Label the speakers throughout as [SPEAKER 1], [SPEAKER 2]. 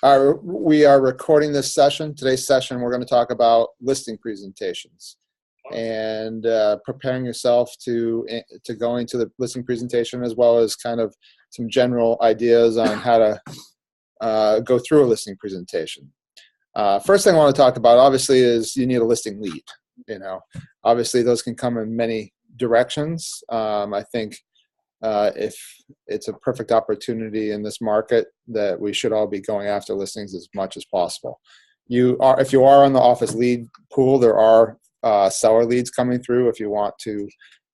[SPEAKER 1] We are recording this session. Today's session, we're going to talk about listing presentations and preparing yourself to go into the listing presentation, as well as kind of some general ideas on how to go through a listing presentation. First thing I want to talk about, obviously, is you need a listing lead. Obviously, those can come in many directions. I think if it's a perfect opportunity in this market, that we should all be going after listings as much as possible. If you are on the office lead pool, there are seller leads coming through. If you want to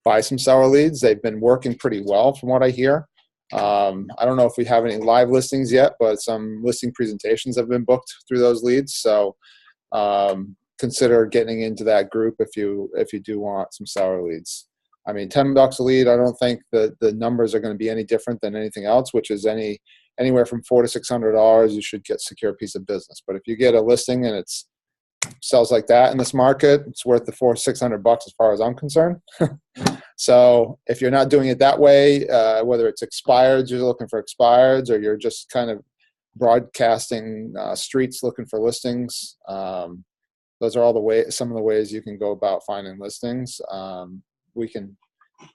[SPEAKER 1] buy some seller leads, they've been working pretty well from what I hear. I don't know if we have any live listings yet, but some listing presentations have been booked through those leads. So consider getting into that group if you do want some seller leads. I mean, $10 a lead, I don't think the numbers are going to be any different than anything else, which is anywhere from $400 to $600, you should get secure piece of business. But if you get a listing and it sells like that in this market, it's worth the $400-600 as far as I'm concerned. So if you're not doing it that way, whether it's expireds, you're looking for expireds, or you're just kind of broadcasting streets looking for listings, those are all some of the ways you can go about finding listings. We can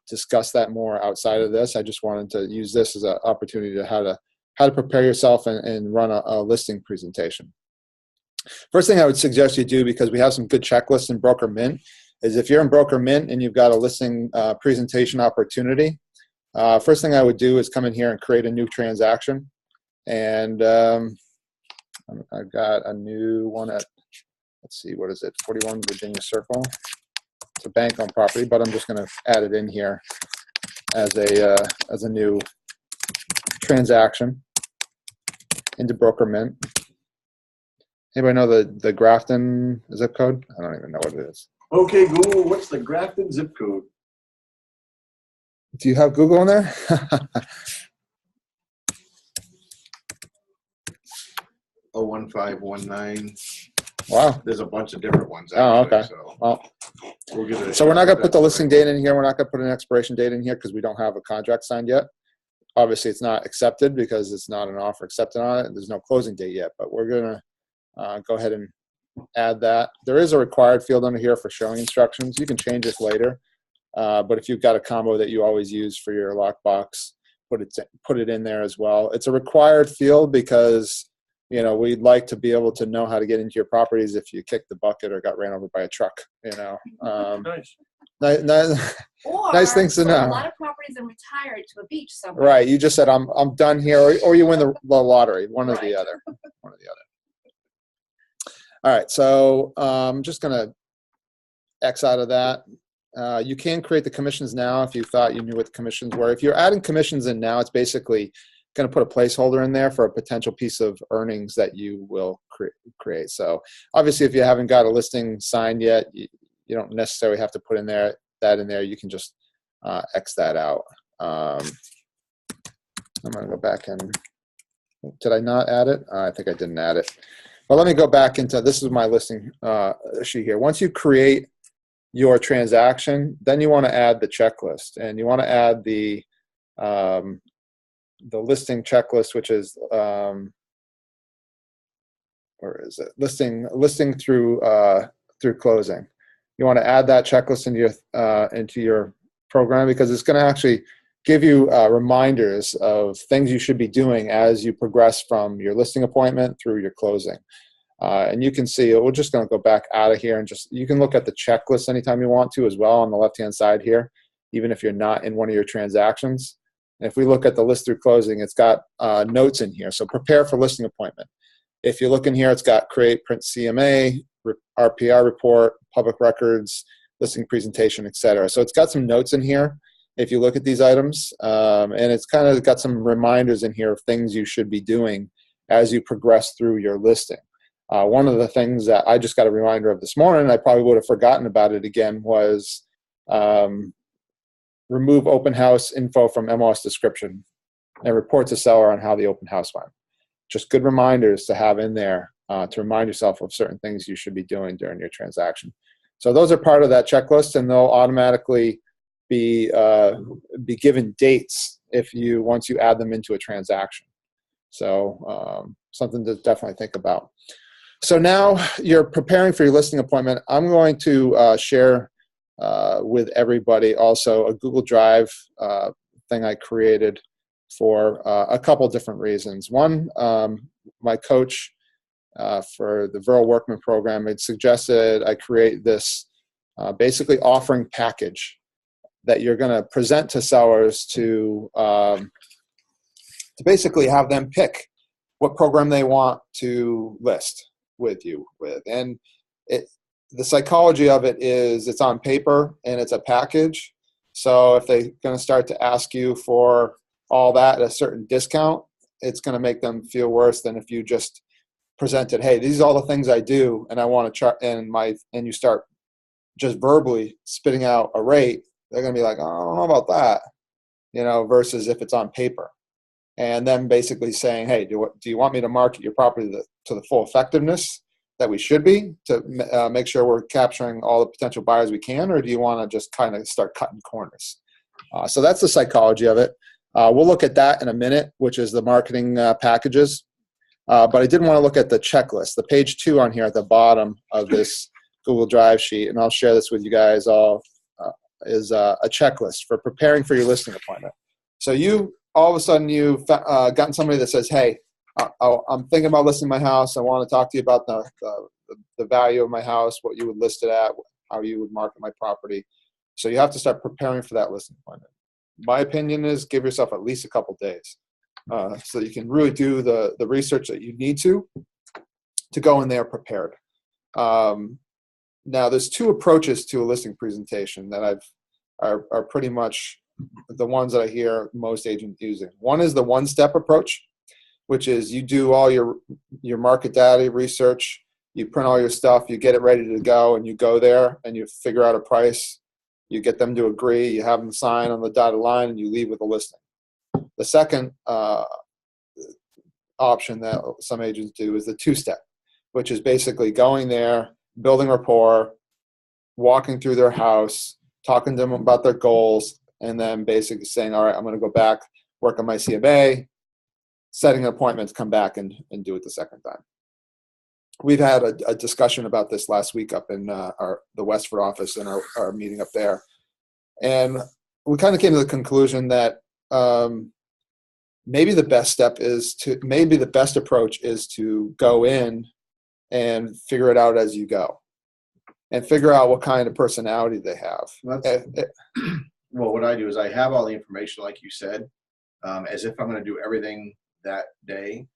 [SPEAKER 1] discuss that more outside of this. I just wanted to use this as an opportunity to how to prepare yourself and run a listing presentation. First thing I would suggest you do, because we have some good checklists in Broker Mint, is if you're in Broker Mint and you've got a listing presentation opportunity, first thing I would do is come in here and create a new transaction. And I've got a new one at, let's see, what is it, 41 Virginia Circle. It's a bank-owned property, but I'm just going to add it in here as a new transaction into Broker Mint. Anybody know the Grafton zip code? I don't even know what it is.
[SPEAKER 2] Okay, Google, what's the Grafton zip code?
[SPEAKER 1] Do you have Google in there?
[SPEAKER 2] 01519.
[SPEAKER 1] Wow.
[SPEAKER 2] There's a bunch of different ones.
[SPEAKER 1] Actually,
[SPEAKER 2] okay.
[SPEAKER 1] So we're not going to put the listing date in here. We're not going to put an expiration date in here because we don't have a contract signed yet. Obviously, it's not accepted because it's not an offer accepted on it. There's no closing date yet, but we're going to go ahead and add that. There is a required field under here for showing instructions. You can change this later, but if you've got a combo that you always use for your lockbox, put it in there as well. It's a required field because we'd like to be able to know how to get into your properties if you kicked the bucket or got ran over by a truck.
[SPEAKER 2] Nice.
[SPEAKER 1] Nice things to know.
[SPEAKER 3] A lot of properties are retired to a beach somewhere.
[SPEAKER 1] Right. You just said I'm done here, or you win the lottery. One or the other. One or the other. All right. So I'm just gonna X out of that. You can create the commissions now if you thought you knew what the commissions were. If you're adding commissions in now, it's basically going to put a placeholder in there for a potential piece of earnings that you will create. So obviously, if you haven't got a listing signed yet, you don't necessarily have to put that in there. You can just X that out. I'm going to go back and did I not add it? I think I didn't add it. But let me go back into this is my listing sheet here. Once you create your transaction, then you want to add the checklist, and you want to add the listing checklist, which is where is it? Listing through closing. You want to add that checklist into your program because it's going to actually give you reminders of things you should be doing as you progress from your listing appointment through your closing. And you can see we're just going to go back out of here and you can look at the checklist anytime you want to as well on the left-hand side here, even if you're not in one of your transactions. And if we look at the list through closing, it's got notes in here. So prepare for listing appointment. If you look in here, it's got create, print CMA, RPR report, public records, listing presentation, etc. So it's got some notes in here if you look at these items. And it's kind of got some reminders in here of things you should be doing as you progress through your listing. One of the things that I just got a reminder of this morning, I probably would have forgotten about it again, was remove open house info from MLS description and report to seller on how the open house went. Just good reminders to have in there to remind yourself of certain things you should be doing during your transaction. So those are part of that checklist, and they'll automatically be given dates once you add them into a transaction. So something to definitely think about. So now you're preparing for your listing appointment. I'm going to share with everybody also a Google Drive thing I created for a couple different reasons. One, my coach for the Viral Workman program had suggested I create this basically offering package that you're going to present to sellers to basically have them pick what program they want to list with you with. And the psychology of it is it's on paper and it's a package. So if they're going to start to ask you for all that at a certain discount, it's going to make them feel worse than if you just presented, hey, these are all the things I do, and I want to chart, and you start just verbally spitting out a rate. They're going to be like, oh, I don't know about that, versus if it's on paper. And then basically saying, hey, do you want me to market your property to the full effectiveness that we should be to make sure we're capturing all the potential buyers we can, or do you want to just kind of start cutting corners? So that's the psychology of it. We'll look at that in a minute, which is the marketing packages. But I did want to look at the checklist, the page 2 on here at the bottom of this Google Drive sheet, and I'll share this with you guys all, is a checklist for preparing for your listing appointment. So all of a sudden you've gotten somebody that says, hey, I'm thinking about listing my house. I want to talk to you about the value of my house, what you would list it at, how you would market my property. So you have to start preparing for that listing appointment. My opinion is give yourself at least a couple days so you can really do the research that you need to go in there prepared. Now, there's 2 approaches to a listing presentation that are pretty much the ones that I hear most agents using. One is the one-step approach, which is you do all your market data research, you print all your stuff, you get it ready to go, and you go there and you figure out a price, you get them to agree, you have them sign on the dotted line, and you leave with a listing. The second option that some agents do is the 2-step, which is basically going there, building rapport, walking through their house, talking to them about their goals, and then basically saying, all right, I'm going to go back, work on my CMA, setting an appointment to come back and do it the second time. We've had a discussion about this last week up in the Westford office in our meeting up there. And we kind of came to the conclusion that maybe the best approach is to go in and figure it out as you go and figure out what kind of personality they have.
[SPEAKER 2] Well, what I do is I have all the information, like you said, as if I'm going to do everything that day.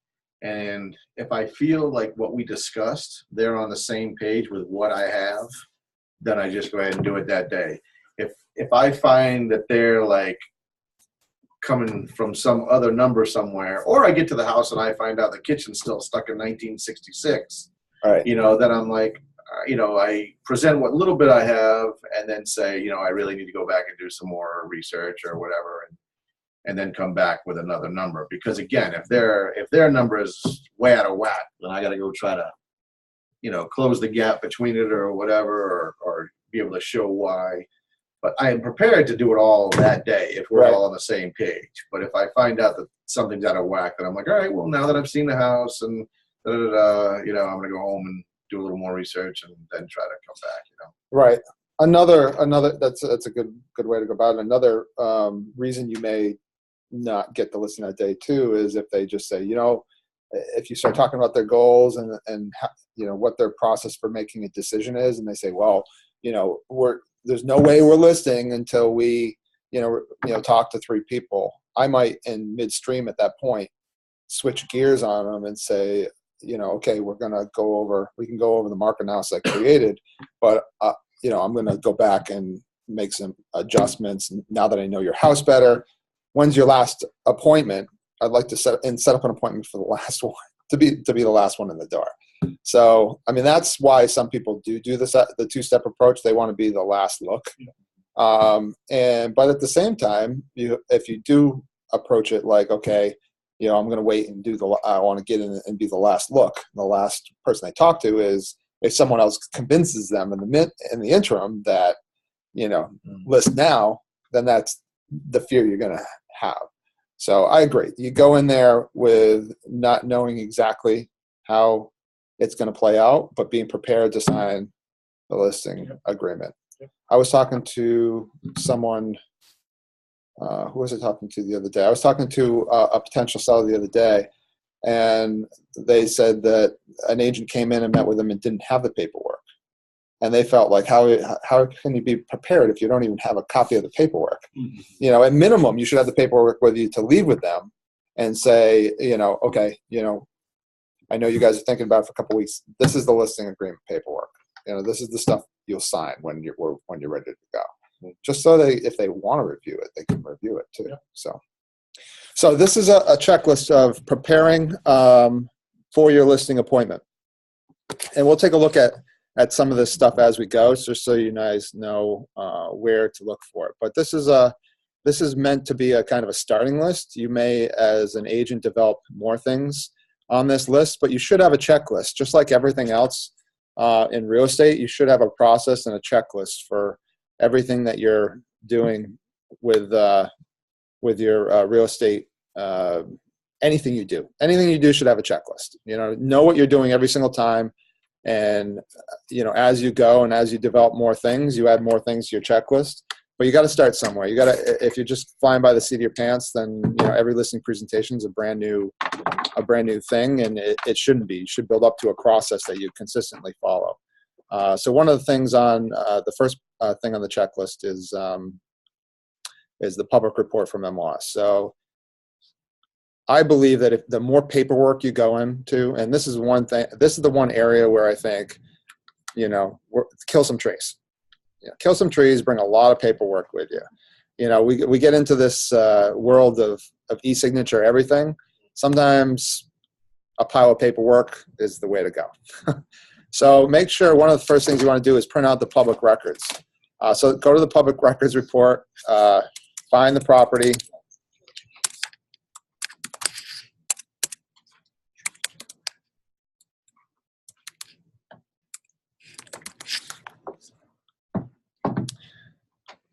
[SPEAKER 2] And if I feel like what we discussed, they're on the same page with what I have, then I just go ahead and do it that day. If I find that they're like coming from some other number somewhere, or I get to the house and I find out the kitchen's still stuck in 1966,
[SPEAKER 1] right,
[SPEAKER 2] then I'm like, I present what little bit I have and then say, I really need to go back and do some more research or whatever, and then come back with another number. Because again, if their number is way out of whack, then I got to go try to, close the gap between it or whatever, or be able to show why. But I am prepared to do it all that day if we're all on the same page. But if I find out that something's out of whack, then I'm like, all right, well, now that I've seen the house and I'm going to go home and do a little more research and then try to come back,
[SPEAKER 1] Right. Another that's a good way to go about it. Another reason you may not get the listing that day too is if they just say, if you start talking about their goals and what their process for making a decision is, and they say, well, there's no way we're listing until we talk to 3 people. I might in midstream at that point switch gears on them and say, okay, we can go over the market analysis I created, but I'm going to go back and make some adjustments now that I know your house better. When's your last appointment? I'd like to set up an appointment for the last one to be the last one in the door. So, that's why some people do the 2-step approach. They want to be the last look. But at the same time, if you do approach it like, okay, I'm going to wait and I want to get in and be the last look. The last person I talk to is if someone else convinces them in the interim that, list now, then that's the fear you're going to have. So I agree. You go in there with not knowing exactly how it's going to play out, but being prepared to sign the listing agreement. I was talking to someone, who was I talking to the other day? I was talking to a potential seller the other day, and they said that an agent came in and met with them and didn't have the paperwork. And they felt like, how can you be prepared if you don't even have a copy of the paperwork?
[SPEAKER 2] Mhm.
[SPEAKER 1] You know, at minimum, you should have the paperwork with you to leave with them and say, you know, okay, you know, I know you guys are thinking about it for a couple of weeks. This is the listing agreement paperwork. You know, this is the stuff you'll sign when you're ready to go. Just so if they want to review it, they can review it too.
[SPEAKER 2] Yeah.
[SPEAKER 1] So this is a checklist of preparing for your listing appointment, and we'll take a look at some of this stuff as we go, just so you guys know where to look for it. But this is meant to be a kind of a starting list. You may, as an agent, develop more things on this list, but you should have a checklist, just like everything else in real estate. You should have a process and a checklist for everything that you're doing with your real estate. Anything you do should have a checklist. You know what you're doing every single time. And, you know, as you go and as you develop more things, you add more things to your checklist. But you got to start somewhere. If you're just flying by the seat of your pants, then, you know, every listing presentation is a brand new thing, and it shouldn't be. You should build up to a process that you consistently follow. So one of the things on the first thing on the checklist is the public report from MLS. So I believe that if the more paperwork you go into, and this is the one area where I think, you know, kill some trees. Kill some trees, bring a lot of paperwork with you. You know, we get into this world of e-signature everything. Sometimes a pile of paperwork is the way to go. So make sure one of the first things you want to do is print out the public records. So go to the public records report, find the property.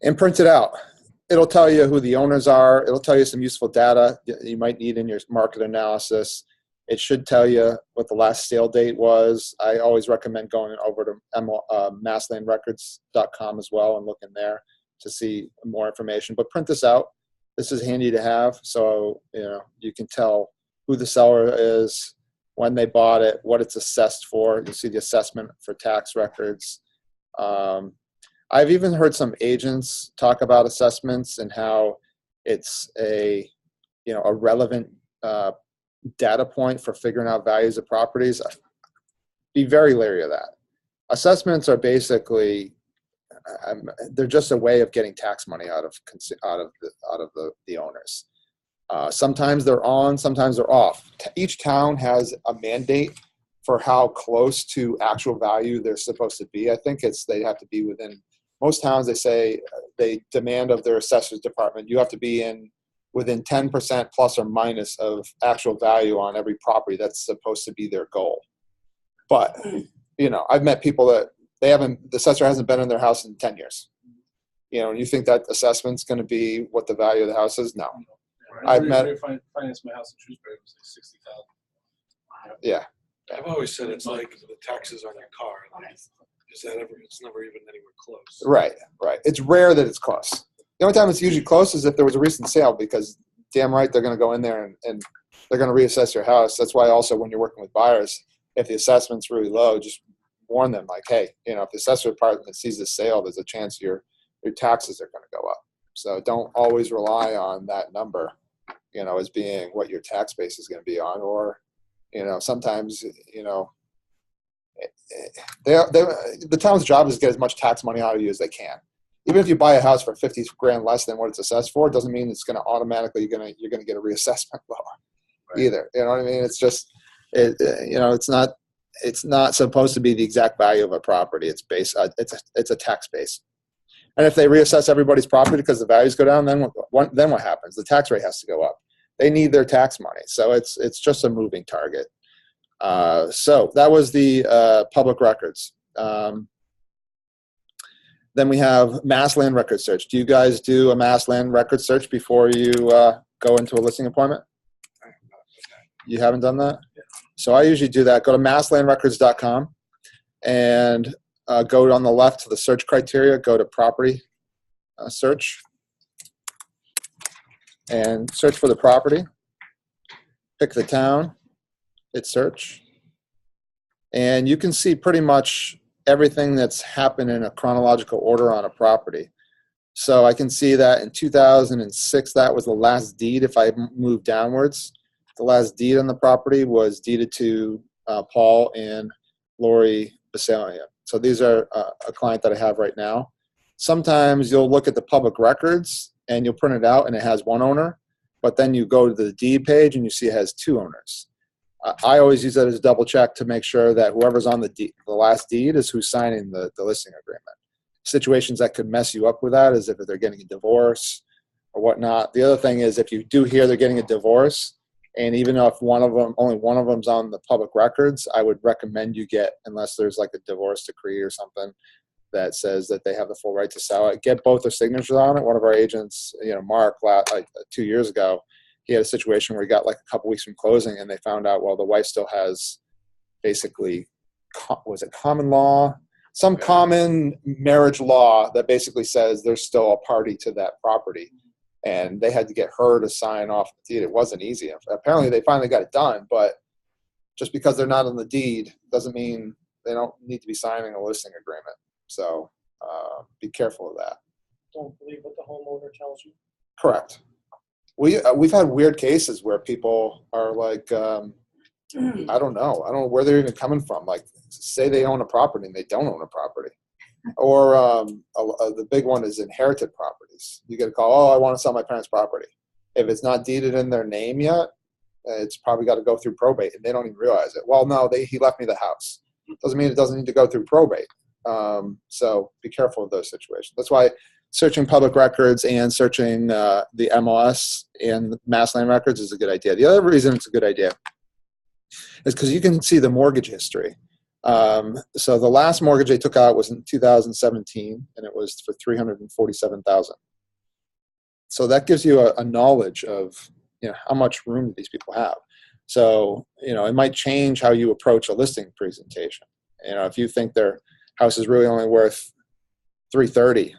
[SPEAKER 1] And print it out. It'll tell you who the owners are. It'll tell you some useful data you might need in your market analysis. It should tell you what the last sale date was. I always recommend going over to masslandrecords.com as well and looking there to see more information. But print this out. This is handy to have, so you know you can tell who the seller is, when they bought it, what it's assessed for. You'll see the assessment for tax records. I've even heard some agents talk about assessments and how it's a relevant data point for figuring out values of properties. Be very leery of that. Assessments are basically they're just a way of getting tax money out of the owners. Sometimes they're on, sometimes they're off. Each town has a mandate for how close to actual value they're supposed to be. I think they have to be within. Most towns, they say they demand of their assessor's department, you have to be within 10% plus or minus of actual value on every property. That's supposed to be their goal. But, you know, I've met people that the assessor hasn't been in their house in 10 years. You know, and you think that assessment's going to be what the value of the house is? No.
[SPEAKER 4] I've financed my house in Shrewsbury. It was like $60,000.
[SPEAKER 1] Yeah.
[SPEAKER 5] I've always said it's like the taxes on your car. It's never even anywhere close.
[SPEAKER 1] Right. It's rare that it's close. The only time it's usually close is if there was a recent sale, because damn right they're going to go in there and they're going to reassess your house. That's why also when you're working with buyers, if the assessment's really low, just warn them like, hey, you know, if the assessor department sees the sale, there's a chance your taxes are going to go up. So don't always rely on that number, you know, as being what your tax base is going to be on. Or, you know, sometimes, you know, the town's job is to get as much tax money out of you as they can. Even if you buy a house for $50,000 less than what it's assessed for, it doesn't mean it's going to automatically you're going to get a reassessment lower either. You know what I mean? It's just it's not supposed to be the exact value of a property. It's it's a tax base. And if they reassess everybody's property because the values go down, then what happens? The tax rate has to go up. They need their tax money, so it's just a moving target. So that was the public records. Then we have mass land record search. Do you guys do a mass land record search before you go into a listing appointment? You haven't done that? So I usually do that. Go to masslandrecords.com and go on the left to the search criteria, go to property search, and search for the property. Pick the town, hit search, and you can see pretty much everything that's happened in a chronological order on a property. So I can see that in 2006, that was the last deed. If I move downwards, the last deed on the property was deeded to Paul and Lori Basalian. So these are a client that I have right now. Sometimes you'll look at the public records and you'll print it out and it has one owner, but then you go to the deed page and you see it has two owners. I always use that as a double check to make sure that whoever's on the last deed is who's signing the listing agreement. Situations that could mess you up with that is if they're getting a divorce or whatnot. The other thing is if you do hear they're getting a divorce, and even if only one of them's on the public records, I would recommend you get, unless there's like a divorce decree or something that says that they have the full right to sell it, get both their signatures on it. One of our agents, Mark, like 2 years ago, he had a situation where he got like a couple weeks from closing and they found out, well, the wife still has basically, was it common law? Some common marriage law that basically says there's still a party to that property. And they had to get her to sign off the deed. It wasn't easy. Apparently they finally got it done, but just because they're not on the deed doesn't mean they don't need to be signing a listing agreement. So be careful of that.
[SPEAKER 6] Don't believe what the homeowner tells you.
[SPEAKER 1] Correct. We've had weird cases where people are like, I don't know where they're even coming from. Like, say they own a property and they don't own a property. Or the big one is inherited properties. You get a call, I want to sell my parents' property. If it's not deeded in their name yet, it's probably got to go through probate, and they don't even realize it. Well, no, he left me the house. Doesn't mean it doesn't need to go through probate. So be careful of those situations. That's why searching public records and searching the MLS and Mass Land Records is a good idea. The other reason it's a good idea is because you can see the mortgage history. So the last mortgage they took out was in 2017, and it was for $347,000. So that gives you a knowledge of how much room these people have. So it might change how you approach a listing presentation. If you think their house is really only worth $330, you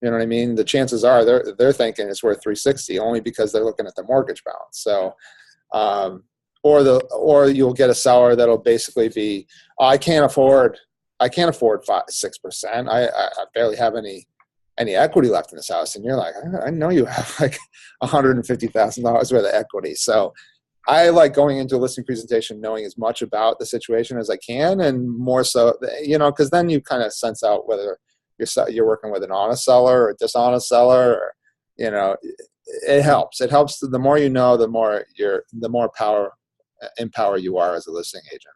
[SPEAKER 1] know what I mean? The chances are they're thinking it's worth $360 only because they're looking at the mortgage balance. So. Or you'll get a seller that'll basically be, I can't afford 5-6%. I barely have any equity left in this house. And you're like, I know you have like $150,000 worth of equity. So I like going into a listing presentation knowing as much about the situation as I can, and more so, because then you kind of sense out whether you're working with an honest seller or a dishonest seller, or, it helps. It helps. The more you know, the more power you are as a listing agent.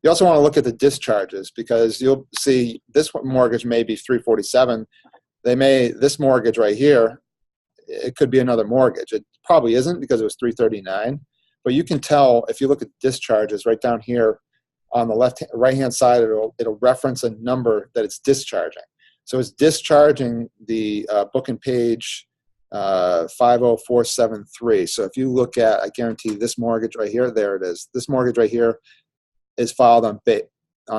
[SPEAKER 1] You also want to look at the discharges, because you'll see this mortgage may be $347. This mortgage right here, it could be another mortgage. It probably isn't, because it was $339. But you can tell if you look at discharges right down here on the right-hand side, it'll reference a number that it's discharging. So it's discharging the book and page 50473. So if you look at, I guarantee this mortgage right here, there it is. This mortgage right here is filed on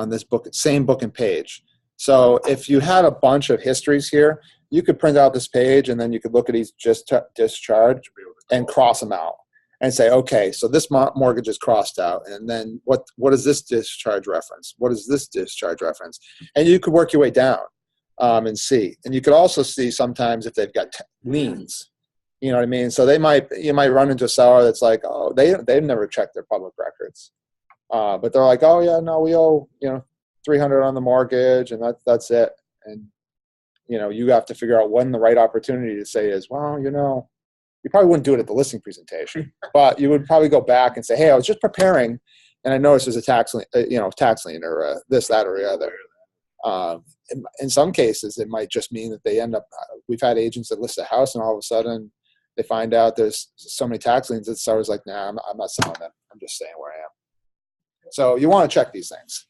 [SPEAKER 1] this book, same book and page. So if you had a bunch of histories here, you could print out this page, and then you could look at each discharge and cross them out and say, okay, so this mortgage is crossed out, and then what is this discharge reference? What is this discharge reference? And you could work your way down. And see. And you could also see sometimes if they've got liens, you know what I mean? So you might run into a seller that's like, oh, they've never checked their public records. But they're like, oh yeah, no, we owe, $300 on the mortgage, and that's it. And, you have to figure out when the right opportunity to say is, well, you probably wouldn't do it at the listing presentation, but you would probably go back and say, hey, I was just preparing, and I noticed there's a tax lien, or this, that, or the other. In some cases, it might just mean that they end up, we've had agents that list a house, and all of a sudden they find out there's so many tax liens that the seller's like, nah, I'm not selling them. I'm just staying where I am. So you want to check these things.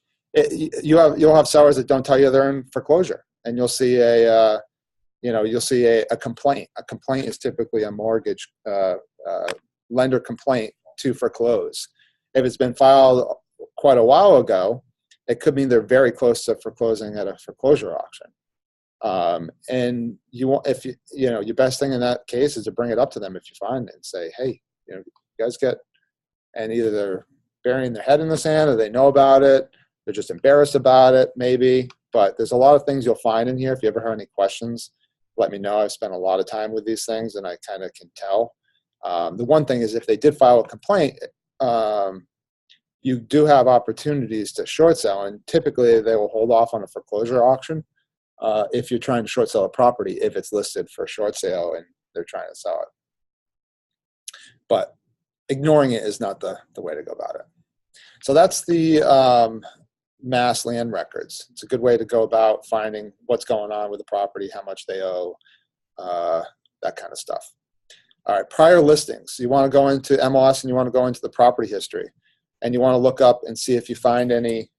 [SPEAKER 1] You'll have sellers that don't tell you they're in foreclosure, and you'll see a complaint. A complaint is typically a mortgage lender complaint to foreclose. If it's been filed quite a while ago, it could mean they're very close to foreclosing at a foreclosure auction. And you want, if your best thing in that case is to bring it up to them if you find it and say, hey, you guys get, and either they're burying their head in the sand or they know about it, they're just embarrassed about it, maybe. But there's a lot of things you'll find in here. If you ever have any questions, let me know. I've spent a lot of time with these things and I kind of can tell. The one thing is if they did file a complaint, you do have opportunities to short sell, and typically they will hold off on a foreclosure auction if you're trying to short sell a property, if it's listed for short sale and they're trying to sell it. But ignoring it is not the way to go about it. So that's the Mass land records. It's a good way to go about finding what's going on with the property, how much they owe, that kind of stuff. All right, prior listings. You want to go into MLS and you want to go into the property history, and you want to look up and see if you find any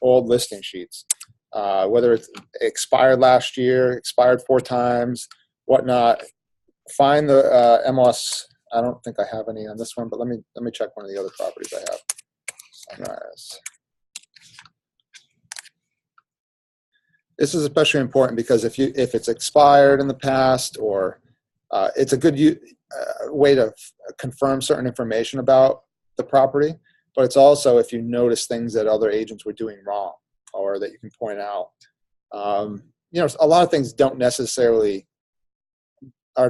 [SPEAKER 1] old listing sheets, whether it's expired last year, expired 4 times, whatnot. Find the MLS. I don't think I have any on this one, but let me check one of the other properties I have. Sunrise. This is especially important because if it's expired in the past, or it's a good way to confirm certain information about the property, but it's also if you notice things that other agents were doing wrong or that you can point out. A lot of things are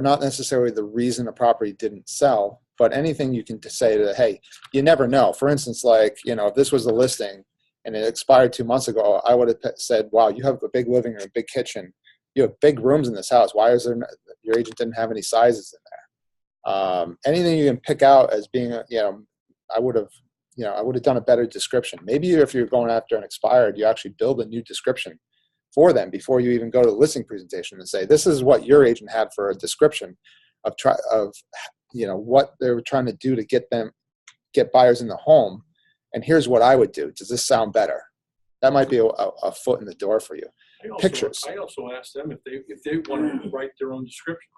[SPEAKER 1] not necessarily the reason a property didn't sell, but anything you can say to, hey, you never know. For instance, if this was a listing and it expired 2 months ago, I would have said, wow, you have a big living room, a big kitchen. You have big rooms in this house. Why is your agent didn't have any sizes in there? Anything you can pick out as being, I would have done a better description. Maybe if you're going after an expired, you actually build a new description for them before you even go to the listing presentation and say, this is what your agent had for a description of what they were trying to do to get buyers in the home. And here's what I would do. Does this sound better? That might be a foot in the door for you. Pictures.
[SPEAKER 5] I also asked them if they wanted to write their own description.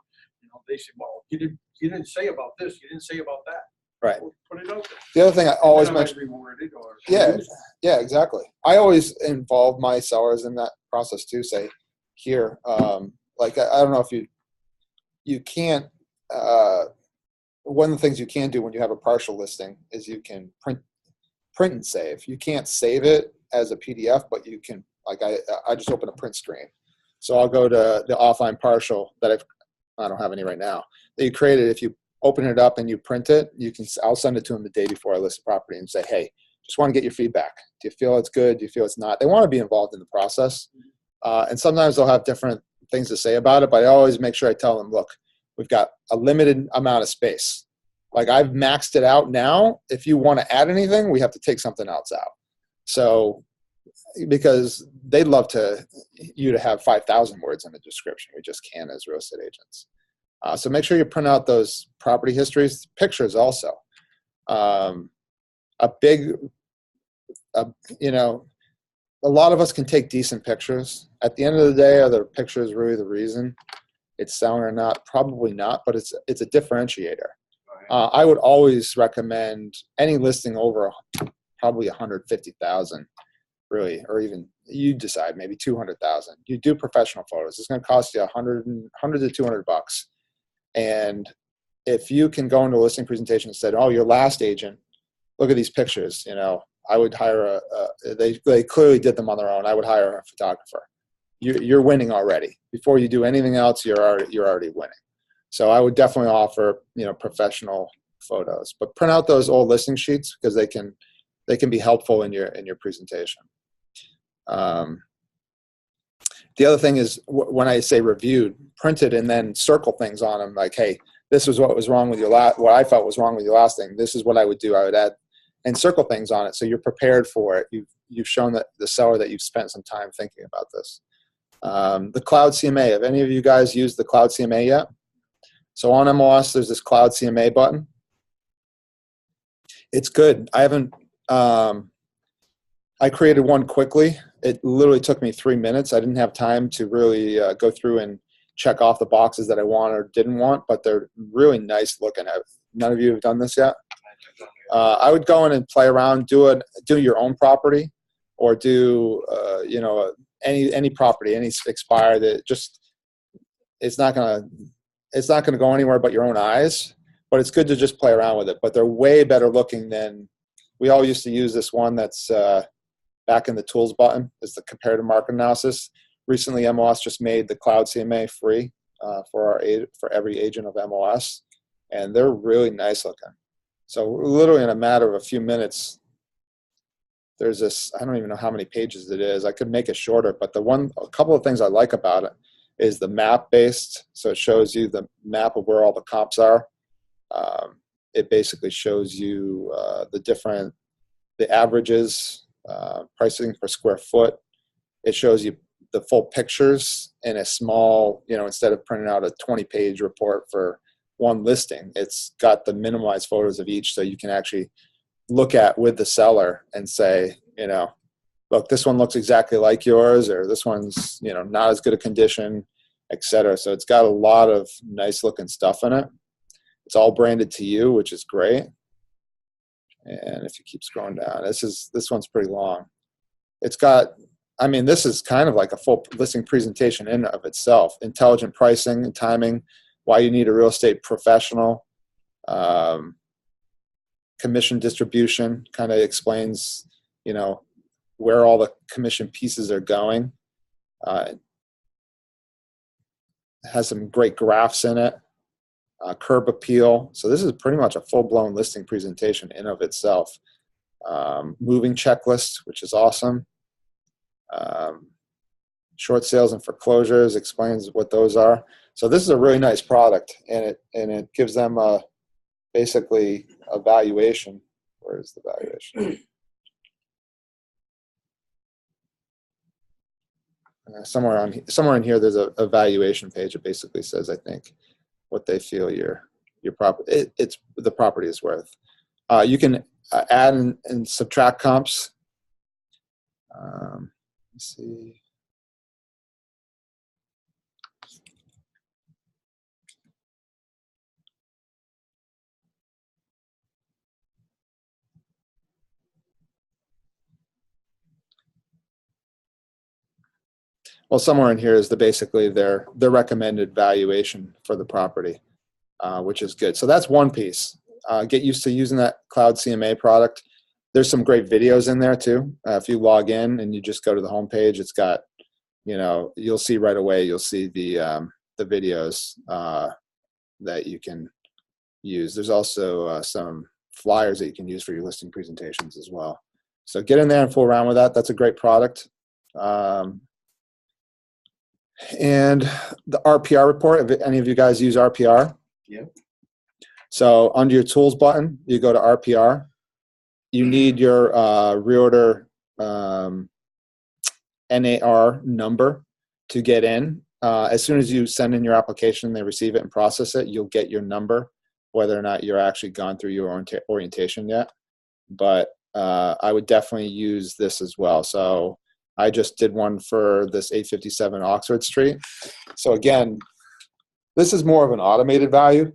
[SPEAKER 5] They said, well, you didn't say about this, you didn't say about that.
[SPEAKER 1] Right.
[SPEAKER 5] Well, put it out there.
[SPEAKER 1] The other thing I always
[SPEAKER 5] And then
[SPEAKER 1] mention.
[SPEAKER 5] reword it or
[SPEAKER 1] Yeah, exactly. I always involve my sellers in that process too. Say, here, I don't know if you can't. One of the things you can do when you have a partial listing is you can print and save. You can't save it as a PDF, but you can. I just open a print screen, so I'll go to the offline partial that I don't have any right now that you created. If you open it up and you print it, I'll send it to them the day before I list the property and say, hey, just want to get your feedback. Do you feel it's good? Do you feel it's not? They want to be involved in the process. And sometimes they'll have different things to say about it, but I always make sure I tell them, look, we've got a limited amount of space. I've maxed it out now. If you want to add anything, we have to take something else out. So, because they'd love you to have 5,000 words in the description. We just can't as real estate agents. So make sure you print out those property histories, pictures also. A lot of us can take decent pictures. At the end of the day, are the pictures really the reason it's selling or not? Probably not, but it's a differentiator. I would always recommend any listing over probably 150,000, really, or even you decide maybe 200,000. You do professional photos. It's going to cost you $100 to $200. And if you can go into a listing presentation and said, oh, your last agent, look at these pictures, I would hire they clearly did them on their own. I would hire a photographer. You're winning already. Before you do anything else, you're already winning. So I would definitely offer, professional photos, but print out those old listing sheets because they can be helpful in your presentation. The other thing is when I say reviewed, print it and then circle things on them like, hey, this is what was wrong with your what I felt was wrong with your last thing. This is what I would do. I would add and circle things on it so you're prepared for it. You've shown that the seller that you've spent some time thinking about this. The Cloud CMA. Have any of you guys used the Cloud CMA yet? So on MLS, there's this Cloud CMA button. It's good. I haven't. I created one quickly. It literally took me 3 minutes. I didn't have time to really go through and check off the boxes that I want or didn't want, but they're really nice looking. None of you have done this yet? I would go in and play around, do your own property, or do any property, any expire that just it's not gonna go anywhere but your own eyes. But it's good to just play around with it. But they're way better looking than we all used to use. This one that's back in the tools button is the comparative market analysis. Recently, MLS just made the Cloud CMA free for every agent of MLS, and they're really nice looking. So literally in a matter of a few minutes, there's this, I don't even know how many pages it is. I could make it shorter, but a couple of things I like about it is the map based. So it shows you the map of where all the comps are. It basically shows you the averages, pricing per square foot. It shows you the full pictures in a small, instead of printing out a 20-page report for one listing, it's got the minimalized photos of each, so you can actually look at with the seller and say, look, this one looks exactly like yours, or this one's, not as good a condition, etc. So it's got a lot of nice looking stuff in it. It's all branded to you, which is great. And if you keep scrolling down, this one's pretty long. It's got, this is kind of like a full listing presentation in of itself. Intelligent pricing and timing, why you need a real estate professional. Commission distribution kind of explains, where all the commission pieces are going. It has some great graphs in it. Curb appeal. So this is pretty much a full-blown listing presentation in of itself. Moving checklist, which is awesome. Short sales and foreclosures explains what those are. So this is a really nice product, and it gives them basically a valuation. Where is the valuation? Somewhere in here, there's a valuation page. It basically says, I think, what they feel your property it's the property is worth. You can add and subtract comps. Let's see. Well, somewhere in here is basically their recommended valuation for the property, which is good. So that's one piece. Get used to using that Cloud CMA product. There's some great videos in there too. If you log in and you just go to the homepage, it's got, you'll see right away. You'll see the videos that you can use. There's also some flyers that you can use for your listing presentations as well. So get in there and fool around with that. That's a great product. And the RPR report, if any of you guys use RPR.
[SPEAKER 2] Yeah.
[SPEAKER 1] So under your tools button, you go to RPR. You need your realtor NAR number to get in. As soon as you send in your application, they receive it and process it, you'll get your number, whether or not you're actually gone through your orientation yet. But I would definitely use this as well. So I just did one for this 857 Oxford Street. So again, this is more of an automated value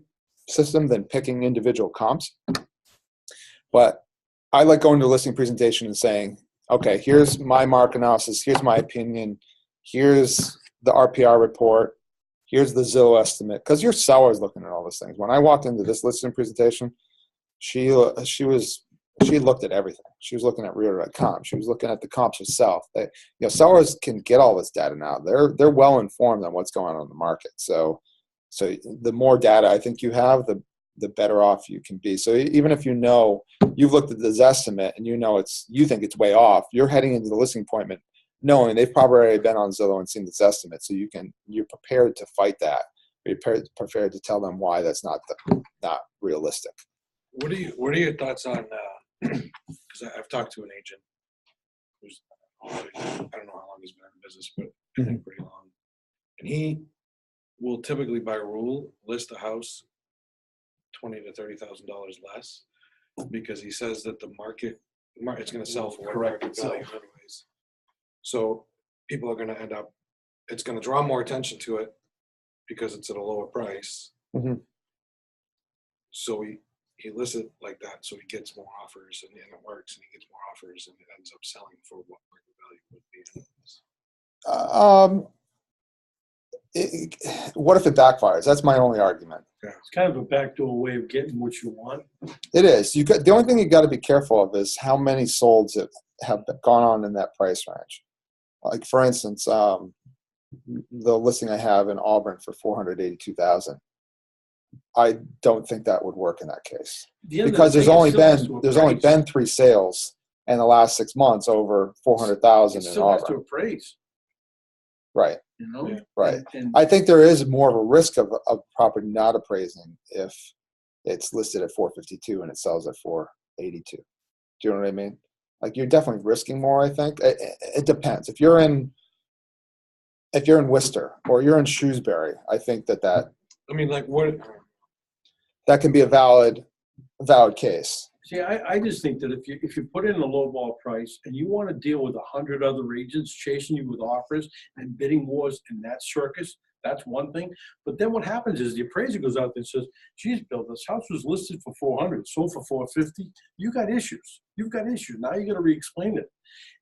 [SPEAKER 1] system than picking individual comps. But I like going to a listing presentation and saying, okay, here's my market analysis, here's my opinion, here's the RPR report, here's the Zillow estimate, because your seller's looking at all those things. When I walked into this listing presentation, she looked at everything. She was looking at Realtor.com. She was looking at the comps herself. Sellers can get all this data now. They're well informed on what's going on in the market. So the more data I think you have, the better off you can be. So even if you've looked at this estimate and you think it's way off, you're heading into the listing appointment knowing they've probably already been on Zillow and seen this estimate. So you're prepared to fight that. You're prepared to tell them why that's not realistic.
[SPEAKER 5] What are your thoughts on? Because I've talked to an agent who's, I don't know how long he's been in business, but I think pretty long. And he will typically, by rule, list a house $20,000 to $30,000 less, because he says that the market it's going to sell for what market value anyways. So people are going to end up, it's going to draw more attention to it because it's at a lower price.
[SPEAKER 1] Mm-hmm.
[SPEAKER 5] So he lists it like that, so he gets more offers, and it works, and he gets more offers, and it ends up selling for what market value would be.
[SPEAKER 1] What if it backfires? That's my only argument.
[SPEAKER 6] It's kind of a backdoor way of getting what you want.
[SPEAKER 1] It is. The only thing you got to be careful of is how many solds have gone on in that price range. Like for instance, the listing I have in Auburn for $482,000. I don't think that would work in that case because there's only been 3 sales in the last 6 months over 400,000 in
[SPEAKER 6] Still has to
[SPEAKER 1] Auburn.
[SPEAKER 6] appraise,
[SPEAKER 1] Right.
[SPEAKER 6] you know?
[SPEAKER 5] Yeah.
[SPEAKER 1] Right.
[SPEAKER 6] And
[SPEAKER 1] I think there is more of a risk of property not appraising if it's listed at 452 and it sells at 482. Do you know what I mean? Like you're definitely risking more. I think it depends. If you're in Worcester or you're in Shrewsbury, I think that
[SPEAKER 5] I mean, like what?
[SPEAKER 1] can be a valid case.
[SPEAKER 6] see, I just think that if you put in a lowball price and you want to deal with 100 other agents chasing you with offers and bidding wars in that circus, that's one thing. But then what happens is the appraiser goes out there and says, geez, Bill, this house was listed for 400, sold for 450. You got issues. You've got issues. Now you got to re-explain it.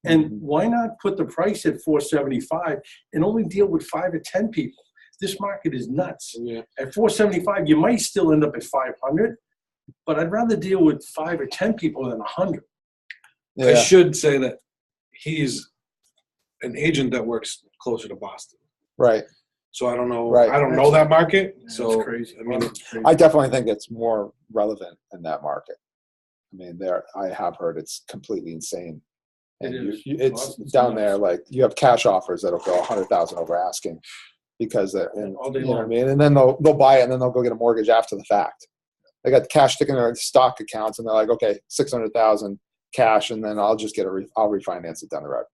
[SPEAKER 6] And why not put the price at 475 and only deal with 5 or 10 people? This market is nuts.
[SPEAKER 5] Yeah.
[SPEAKER 6] At 475, you might still end up at 500, but I'd rather deal with 5 or 10 people than 100.
[SPEAKER 5] I
[SPEAKER 1] Yeah.
[SPEAKER 5] should say that he's an agent that works closer to Boston.
[SPEAKER 1] Right.
[SPEAKER 5] So I don't know.
[SPEAKER 1] Right.
[SPEAKER 5] I don't know that market.
[SPEAKER 6] That's
[SPEAKER 5] So
[SPEAKER 6] crazy.
[SPEAKER 5] I mean,
[SPEAKER 6] It's crazy.
[SPEAKER 1] I definitely think it's more relevant in that market. I mean, I have heard it's completely insane. And
[SPEAKER 6] It is.
[SPEAKER 1] it's
[SPEAKER 6] Boston's
[SPEAKER 1] down
[SPEAKER 6] nuts.
[SPEAKER 1] there, like you have cash offers that'll go 100,000 over asking because
[SPEAKER 6] All day
[SPEAKER 1] you know what I
[SPEAKER 6] long.
[SPEAKER 1] mean? And then they'll buy it and then they'll go get a mortgage after the fact. They got cash sticking in their stock accounts and they're like, okay, 600,000 cash, and then I'll just I'll refinance it down the road.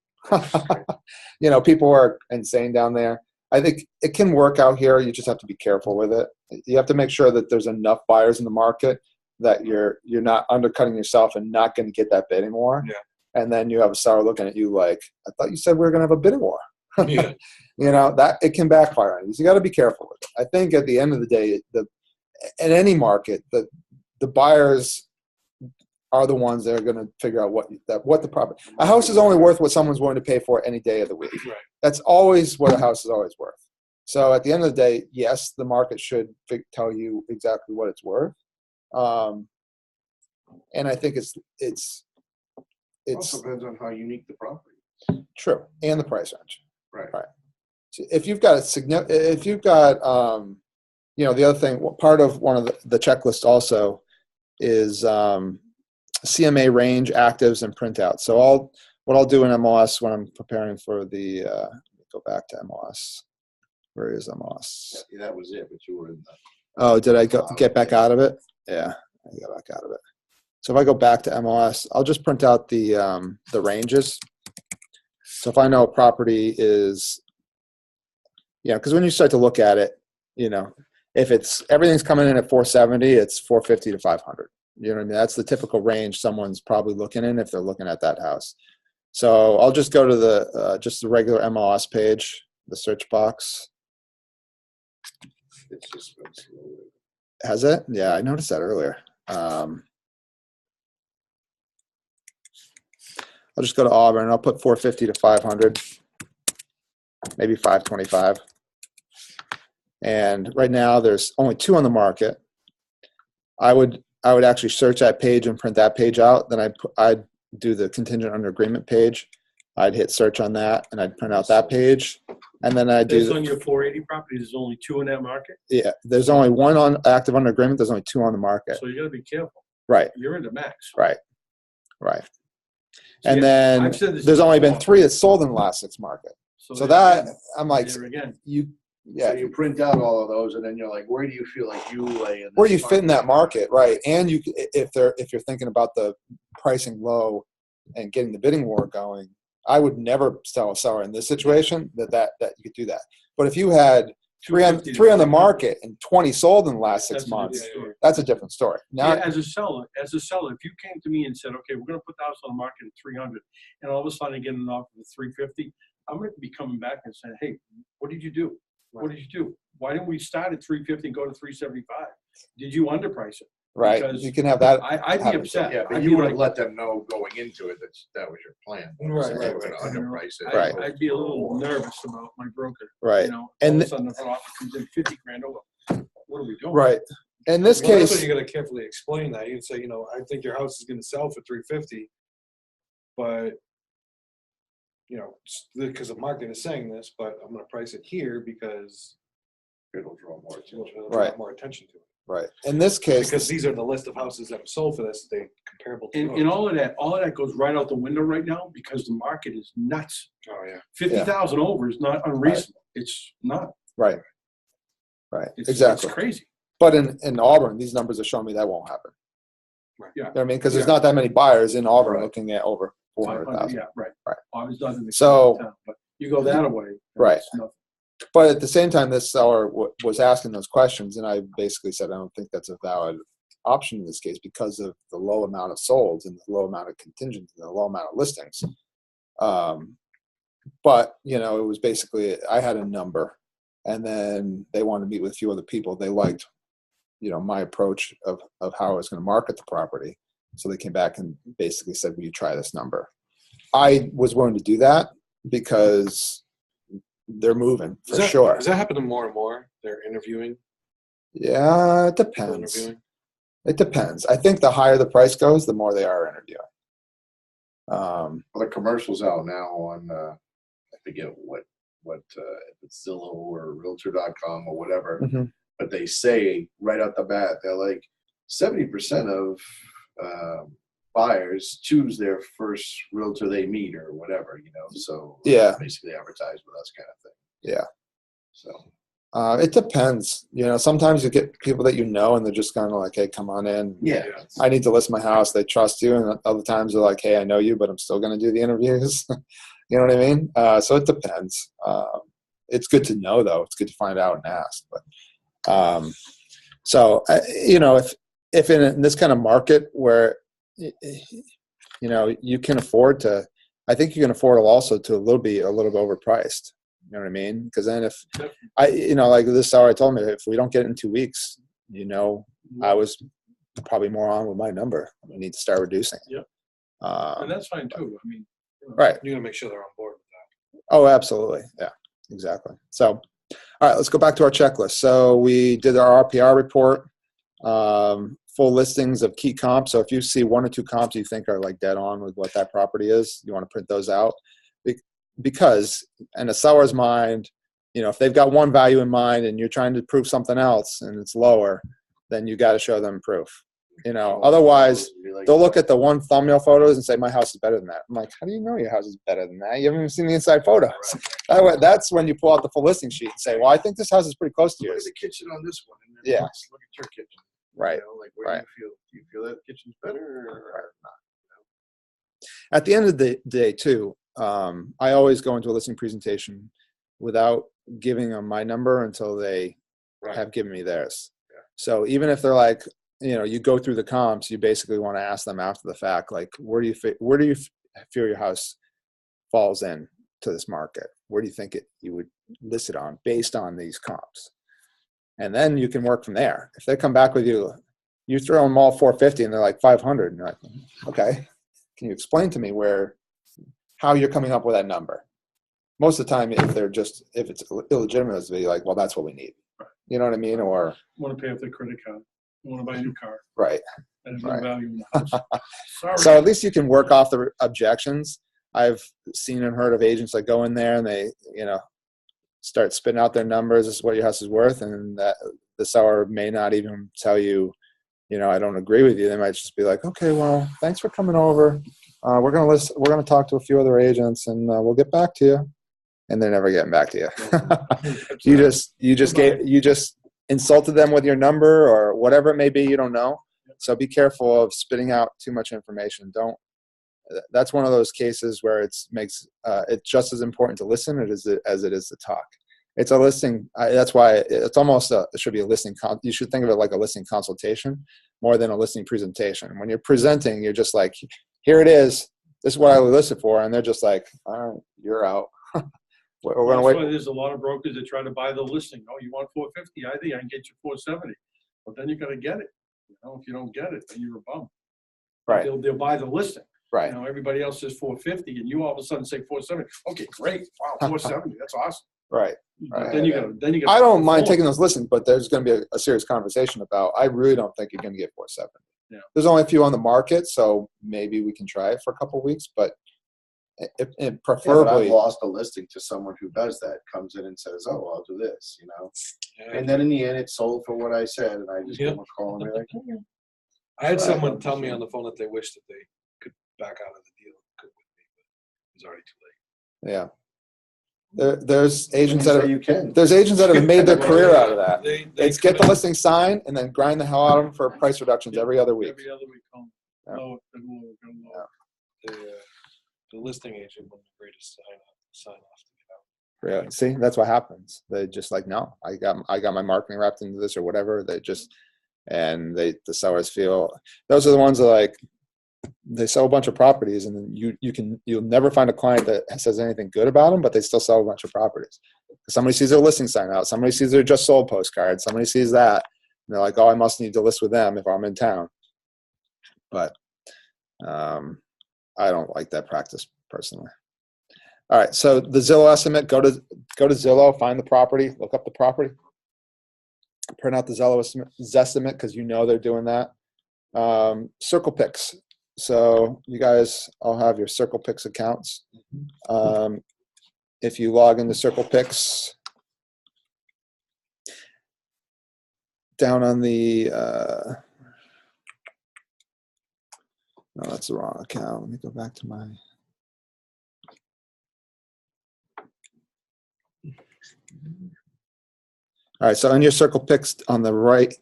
[SPEAKER 1] You know, people are insane down there. I think it can work out here. You just have to be careful with it. You have to make sure that there's enough buyers in the market that you're not undercutting yourself and not going to get that bidding war.
[SPEAKER 5] Yeah.
[SPEAKER 1] And then you have a seller looking at you like, I thought you said we were going to have a bidding war.
[SPEAKER 5] yeah.
[SPEAKER 1] You know, that it can backfire on you. So you got to be careful with it. I think at the end of the day, in any market, the buyers are the ones that are going to figure out what the property. A house is only worth what someone's willing to pay for any day of the week.
[SPEAKER 5] Right.
[SPEAKER 1] That's always what a house is always worth. So at the end of the day, yes, the market should tell you exactly what it's worth. And I think it's
[SPEAKER 2] Also depends on how unique the property is.
[SPEAKER 1] true, and the price range.
[SPEAKER 2] Right.
[SPEAKER 1] So if you've got you know, the other thing, part of one of the checklist also is CMA range, actives, and printouts. So what I'll do in MLS when I'm preparing for the go back to MLS. Where is MLS?
[SPEAKER 2] Yeah, that was it, but you were in the.
[SPEAKER 1] Oh, did I get back out of it? Yeah, I got back out of it. So if I go back to MLS, I'll just print out the ranges. So if I know a property is, because when you start to look at it, you know, if everything's coming in at 470, it's 450 to 500. You know what I mean? That's the typical range someone's probably looking in if they're looking at that house. So I'll just go to the regular MLS page, the search box.
[SPEAKER 2] It's just been slow.
[SPEAKER 1] Has it? Yeah, I noticed that earlier. I'll just go to Auburn. I'll put 450 to 500, maybe 525. And right now there's only 2 on the market. I would actually search that page and print that page out. Then I'd do the contingent under agreement page. I'd hit search on that and I'd print out that page. And then I'd
[SPEAKER 6] Based
[SPEAKER 1] do,
[SPEAKER 6] on your 480 property, there's only 2 in that market.
[SPEAKER 1] yeah, there's only 1 on active under agreement. There's only 2 on the market.
[SPEAKER 6] So you got to be careful.
[SPEAKER 1] Right,
[SPEAKER 6] You're in the max.
[SPEAKER 1] right.
[SPEAKER 6] See,
[SPEAKER 1] And then
[SPEAKER 6] I've said this
[SPEAKER 1] there's only been
[SPEAKER 6] before.
[SPEAKER 1] 3 that sold in the last 6 market. So
[SPEAKER 6] there
[SPEAKER 1] that,
[SPEAKER 6] again,
[SPEAKER 1] I'm like,
[SPEAKER 6] there again.
[SPEAKER 2] So you print out all of those, and then you're like, where do you feel like you lay in?
[SPEAKER 1] Where
[SPEAKER 2] this
[SPEAKER 1] you fit in that market,
[SPEAKER 2] market?
[SPEAKER 1] right? And if you're thinking about the pricing low and getting the bidding war going, I would never tell a seller in this situation that you could do that. But if you had 3 on
[SPEAKER 6] 250
[SPEAKER 1] the market and 20 sold in the last 6
[SPEAKER 6] That's a
[SPEAKER 1] months,
[SPEAKER 6] different story.
[SPEAKER 1] that's a different story. Now,
[SPEAKER 6] Yeah, as a seller, if you came to me and said, okay, we're going to put the house on the market at 300, and all of a sudden I get an offer for 350, I'm going to be coming back and saying, hey, what did you do? What did you do? Why didn't we start at 350 and go to 375? Did you underprice it?
[SPEAKER 1] Right.
[SPEAKER 6] Because
[SPEAKER 1] You can have that.
[SPEAKER 6] I'd be
[SPEAKER 1] happen.
[SPEAKER 6] upset.
[SPEAKER 2] Yeah, but
[SPEAKER 6] I'd
[SPEAKER 2] you
[SPEAKER 6] be
[SPEAKER 2] would have
[SPEAKER 6] like-
[SPEAKER 2] let them know going into it that that was your plan.
[SPEAKER 5] Right,
[SPEAKER 2] They
[SPEAKER 5] right,
[SPEAKER 2] were gonna
[SPEAKER 5] right.
[SPEAKER 2] underprice it.
[SPEAKER 1] Right.
[SPEAKER 6] I'd be a little nervous about my broker.
[SPEAKER 1] Right.
[SPEAKER 6] You know, all
[SPEAKER 1] And
[SPEAKER 6] of a sudden the offer comes in 50 grand over. What are we doing?
[SPEAKER 1] Right. In this
[SPEAKER 5] Well, that's
[SPEAKER 1] case,
[SPEAKER 5] what you gotta carefully explain that. You can say, I think your house is gonna sell for 350, but, because the market is saying this, but I'm gonna price it here because
[SPEAKER 2] It'll draw more
[SPEAKER 5] it'll
[SPEAKER 2] attention.
[SPEAKER 5] draw
[SPEAKER 1] Right.
[SPEAKER 5] more attention to it.
[SPEAKER 1] right. In this case,
[SPEAKER 5] Because these are the list of houses that have sold for this, they comparable to
[SPEAKER 6] And
[SPEAKER 5] yours.
[SPEAKER 6] all of that goes right out the window right now because the market is nuts.
[SPEAKER 5] Oh, yeah.
[SPEAKER 6] 50,000 over is not unreasonable. It's not.
[SPEAKER 1] right. Right.
[SPEAKER 6] It's,
[SPEAKER 1] Exactly.
[SPEAKER 6] It's crazy.
[SPEAKER 1] But in Auburn, these numbers are showing me that won't happen.
[SPEAKER 5] Right.
[SPEAKER 6] Yeah.
[SPEAKER 1] You know what I mean? Because there's
[SPEAKER 6] Yeah.
[SPEAKER 1] not that many buyers in Auburn
[SPEAKER 2] Right.
[SPEAKER 1] looking at over
[SPEAKER 6] 500,
[SPEAKER 1] 400,000.
[SPEAKER 6] yeah, right.
[SPEAKER 1] Right.
[SPEAKER 6] Obviously not in the
[SPEAKER 1] So-
[SPEAKER 6] town, but you go that away. and
[SPEAKER 1] Right.
[SPEAKER 6] it's nothing.
[SPEAKER 1] But at the same time, this seller was asking those questions, and I basically said I don't think that's a valid option in this case because of the low amount of solds and the low amount of contingents and the low amount of listings. But it was basically I had a number, and then they wanted to meet with a few other people. They liked, my approach of how I was going to market the property. So they came back and basically said, "Will you try this number?" I was willing to do that because they're moving for sure.
[SPEAKER 5] Does that happen to more and more? They're interviewing,
[SPEAKER 1] Yeah, it
[SPEAKER 5] people
[SPEAKER 1] depends.
[SPEAKER 5] interviewing.
[SPEAKER 1] It depends. I think the higher the price goes, the more they are interviewing.
[SPEAKER 2] Well, the commercials out now on I forget what if it's Zillow or Realtor.com or whatever,
[SPEAKER 1] Mhm.
[SPEAKER 2] but they say right out the bat they're like 70% of buyers choose their first realtor they meet or whatever, so
[SPEAKER 1] Yeah.
[SPEAKER 2] basically advertise with us kind of thing.
[SPEAKER 1] Yeah.
[SPEAKER 2] So
[SPEAKER 1] It depends. Sometimes you get people that and they're just kind of like, "Hey, come on in.
[SPEAKER 2] yeah,
[SPEAKER 1] I need to list my house." They trust you, and other times they're like, "Hey, I know you, but I'm still going to do the interviews." You know what I mean? So it depends. It's good to know, though. It's good to find out and ask. But if in this kind of market where you can afford to, I think you can afford also to a little bit overpriced. You know what I mean? Because then if like this seller told me, if we don't get it in 2 weeks, I was probably more on with my number. We need to start reducing.
[SPEAKER 6] Yep.
[SPEAKER 1] Um,
[SPEAKER 6] And that's fine too. I mean,
[SPEAKER 1] right.
[SPEAKER 5] You gotta make sure they're on board with that.
[SPEAKER 1] Oh, absolutely. Yeah, exactly. So, all right, let's go back to our checklist. So we did our RPR report, full listings of key comps. So if you see 1 or 2 comps you think are like dead on with what that property is, you want to print those out. Because in a seller's mind, if they've got one value in mind and you're trying to prove something else and it's lower, then you got to show them proof. Otherwise they'll look at the one thumbnail photos and say, "My house is better than that." I'm like, "How do you know your house is better than that? You haven't even seen the inside photos." That's when you pull out the full listing sheet and say, "Well, I think this house is pretty close to
[SPEAKER 2] look at
[SPEAKER 1] yours."
[SPEAKER 2] the kitchen on this one, and then
[SPEAKER 1] Yeah.
[SPEAKER 2] let's look at your kitchen.
[SPEAKER 1] Right.
[SPEAKER 2] Like where
[SPEAKER 1] Right.
[SPEAKER 2] do you feel that kitchen's better or not?
[SPEAKER 1] At the end of the day, too, I always go into a listing presentation without giving them my number until they
[SPEAKER 2] Right.
[SPEAKER 1] have given me theirs.
[SPEAKER 2] Yeah.
[SPEAKER 1] So even if they're like, you go through the comps, you basically want to ask them after the fact, like, where do you feel your house falls in to this market? Where do you think you would list it on based on these comps? And then you can work from there. If they come back with you throw them all 450 and they're like 500, and you're like, okay, can you explain to me how you're coming up with that number? Most of the time, if it's illegitimate, it's be like, well, that's what we need. You know what I mean? Or
[SPEAKER 6] want to pay off their credit card. I want to buy a new car.
[SPEAKER 1] right.
[SPEAKER 6] That has no
[SPEAKER 1] Right.
[SPEAKER 6] value in the house. Sorry.
[SPEAKER 1] So at least you can work off the objections. I've seen and heard of agents that go in there and they, start spitting out their numbers. This is what your house is worth, and that the seller may not even tell you, I don't agree with you. They might just be like, "Okay, well, thanks for coming over. We're gonna talk to a few other agents, and we'll get back to you." And they're never getting back to you. you just insulted them with your number or whatever it may be. You don't know. So be careful of spitting out too much information. That's one of those cases where it's just as important to listen as it is to talk. It's a listing. That's why it's almost it should be a listing. You should think of it like a listing consultation more than a listing presentation. When you're presenting, you're just like, "Here it is. This is what I listed for," and they're just like, "All right, you're out." We're gonna
[SPEAKER 6] That's
[SPEAKER 1] wait.
[SPEAKER 6] why there's a lot of brokers that try to buy the listing. Oh, you want 450? I think I can get you 470. But then you got to get it. You know, if you don't get it, then you're a bum.
[SPEAKER 1] Right,
[SPEAKER 6] They'll buy the listing.
[SPEAKER 1] right.
[SPEAKER 6] You know, everybody else says 450 and you all of a sudden say 470. Okay, great. Wow, 470. That's awesome.
[SPEAKER 1] Right.
[SPEAKER 6] But
[SPEAKER 1] Right.
[SPEAKER 6] then you got.
[SPEAKER 1] I don't mind taking those listings, but there's going to be a serious conversation about, I really don't think you're going to get 470.
[SPEAKER 6] Yeah.
[SPEAKER 1] There's only a few on the market, so maybe we can try it for a couple of weeks, but it
[SPEAKER 2] Yeah, but I've
[SPEAKER 1] preferably,
[SPEAKER 2] lost a listing to someone who does that, comes in and says, "Oh, I'll do this," you know.
[SPEAKER 5] Yeah.
[SPEAKER 2] And then in the end, it's sold for what I said, and I just give
[SPEAKER 5] Yeah.
[SPEAKER 2] them a call and be like,
[SPEAKER 5] I had
[SPEAKER 2] Right.
[SPEAKER 5] someone tell me on the phone that they wished that they could back out of the deal, could with me, but it was already too late.
[SPEAKER 1] yeah. There's agents that
[SPEAKER 2] "Say
[SPEAKER 1] have,
[SPEAKER 2] you can."
[SPEAKER 1] there's agents that have made their career out of that.
[SPEAKER 5] They
[SPEAKER 1] It's get the
[SPEAKER 5] come in-
[SPEAKER 1] listing signed and then grind the hell out of them for price reductions every other week.
[SPEAKER 6] Every other week,
[SPEAKER 1] Yeah.
[SPEAKER 6] lower, lower, lower.
[SPEAKER 5] The listing agent was the greatest sign off to get out.
[SPEAKER 1] Really? See, that's what happens. They just like, no, I got my marketing wrapped into this or whatever. They just, and the sellers feel, those are the ones that like, they sell a bunch of properties and then you'll never find a client that says anything good about them, but they still sell a bunch of properties. Somebody sees their listing sign out. Somebody sees their just sold postcard. Somebody sees that. And they're like, oh, I must need to list with them if I'm in town. But I don't like that practice personally. All right, so the Zillow estimate, go to Zillow, find the property, look up the property, print out the Zillow estimate because you know they're doing that. Circle Picks. So you guys all have your Circle Picks accounts. If you log into Circle Picks, down on the no, that's the wrong account. Let me go back to my. All right, so on your Circle Picks on the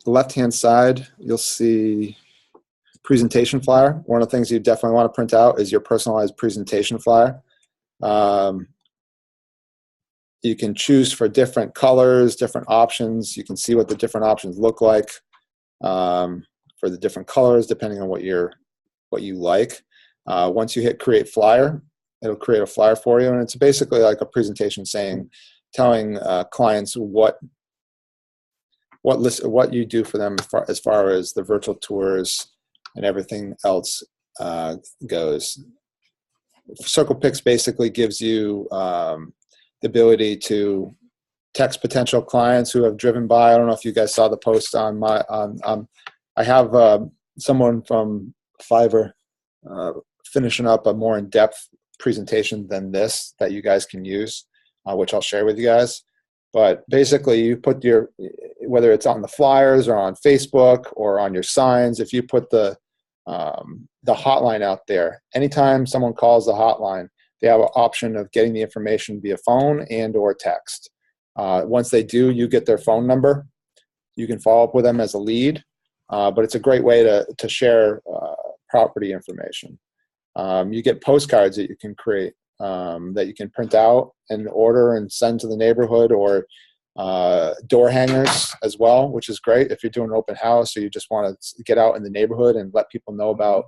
[SPEAKER 1] left-hand side, you'll see presentation flyer. One of the things you definitely want to print out is your personalized presentation flyer. You can choose for different colors, different options. You can see what the different options look like for the different colors, depending on what you like. Once you hit create flyer, it'll create a flyer for you, and it's basically like a presentation telling clients what you do for them as far as the virtual tours and everything else goes. Circle Picks basically gives you the ability to text potential clients who have driven by. I don't know if you guys saw the post on my I have someone from Fiverr finishing up a more in-depth presentation than this that you guys can use, which I'll share with you guys. But basically, you put whether it's on the flyers or on Facebook or on your signs, if you put the hotline out there, anytime someone calls the hotline, they have an option of getting the information via phone and or text. Once they do, you get their phone number. You can follow up with them as a lead, but it's a great way to share property information. You get postcards that you can create, that you can print out and order and send to the neighborhood, or door hangers as well, which is great if you're doing an open house or you just want to get out in the neighborhood and let people know about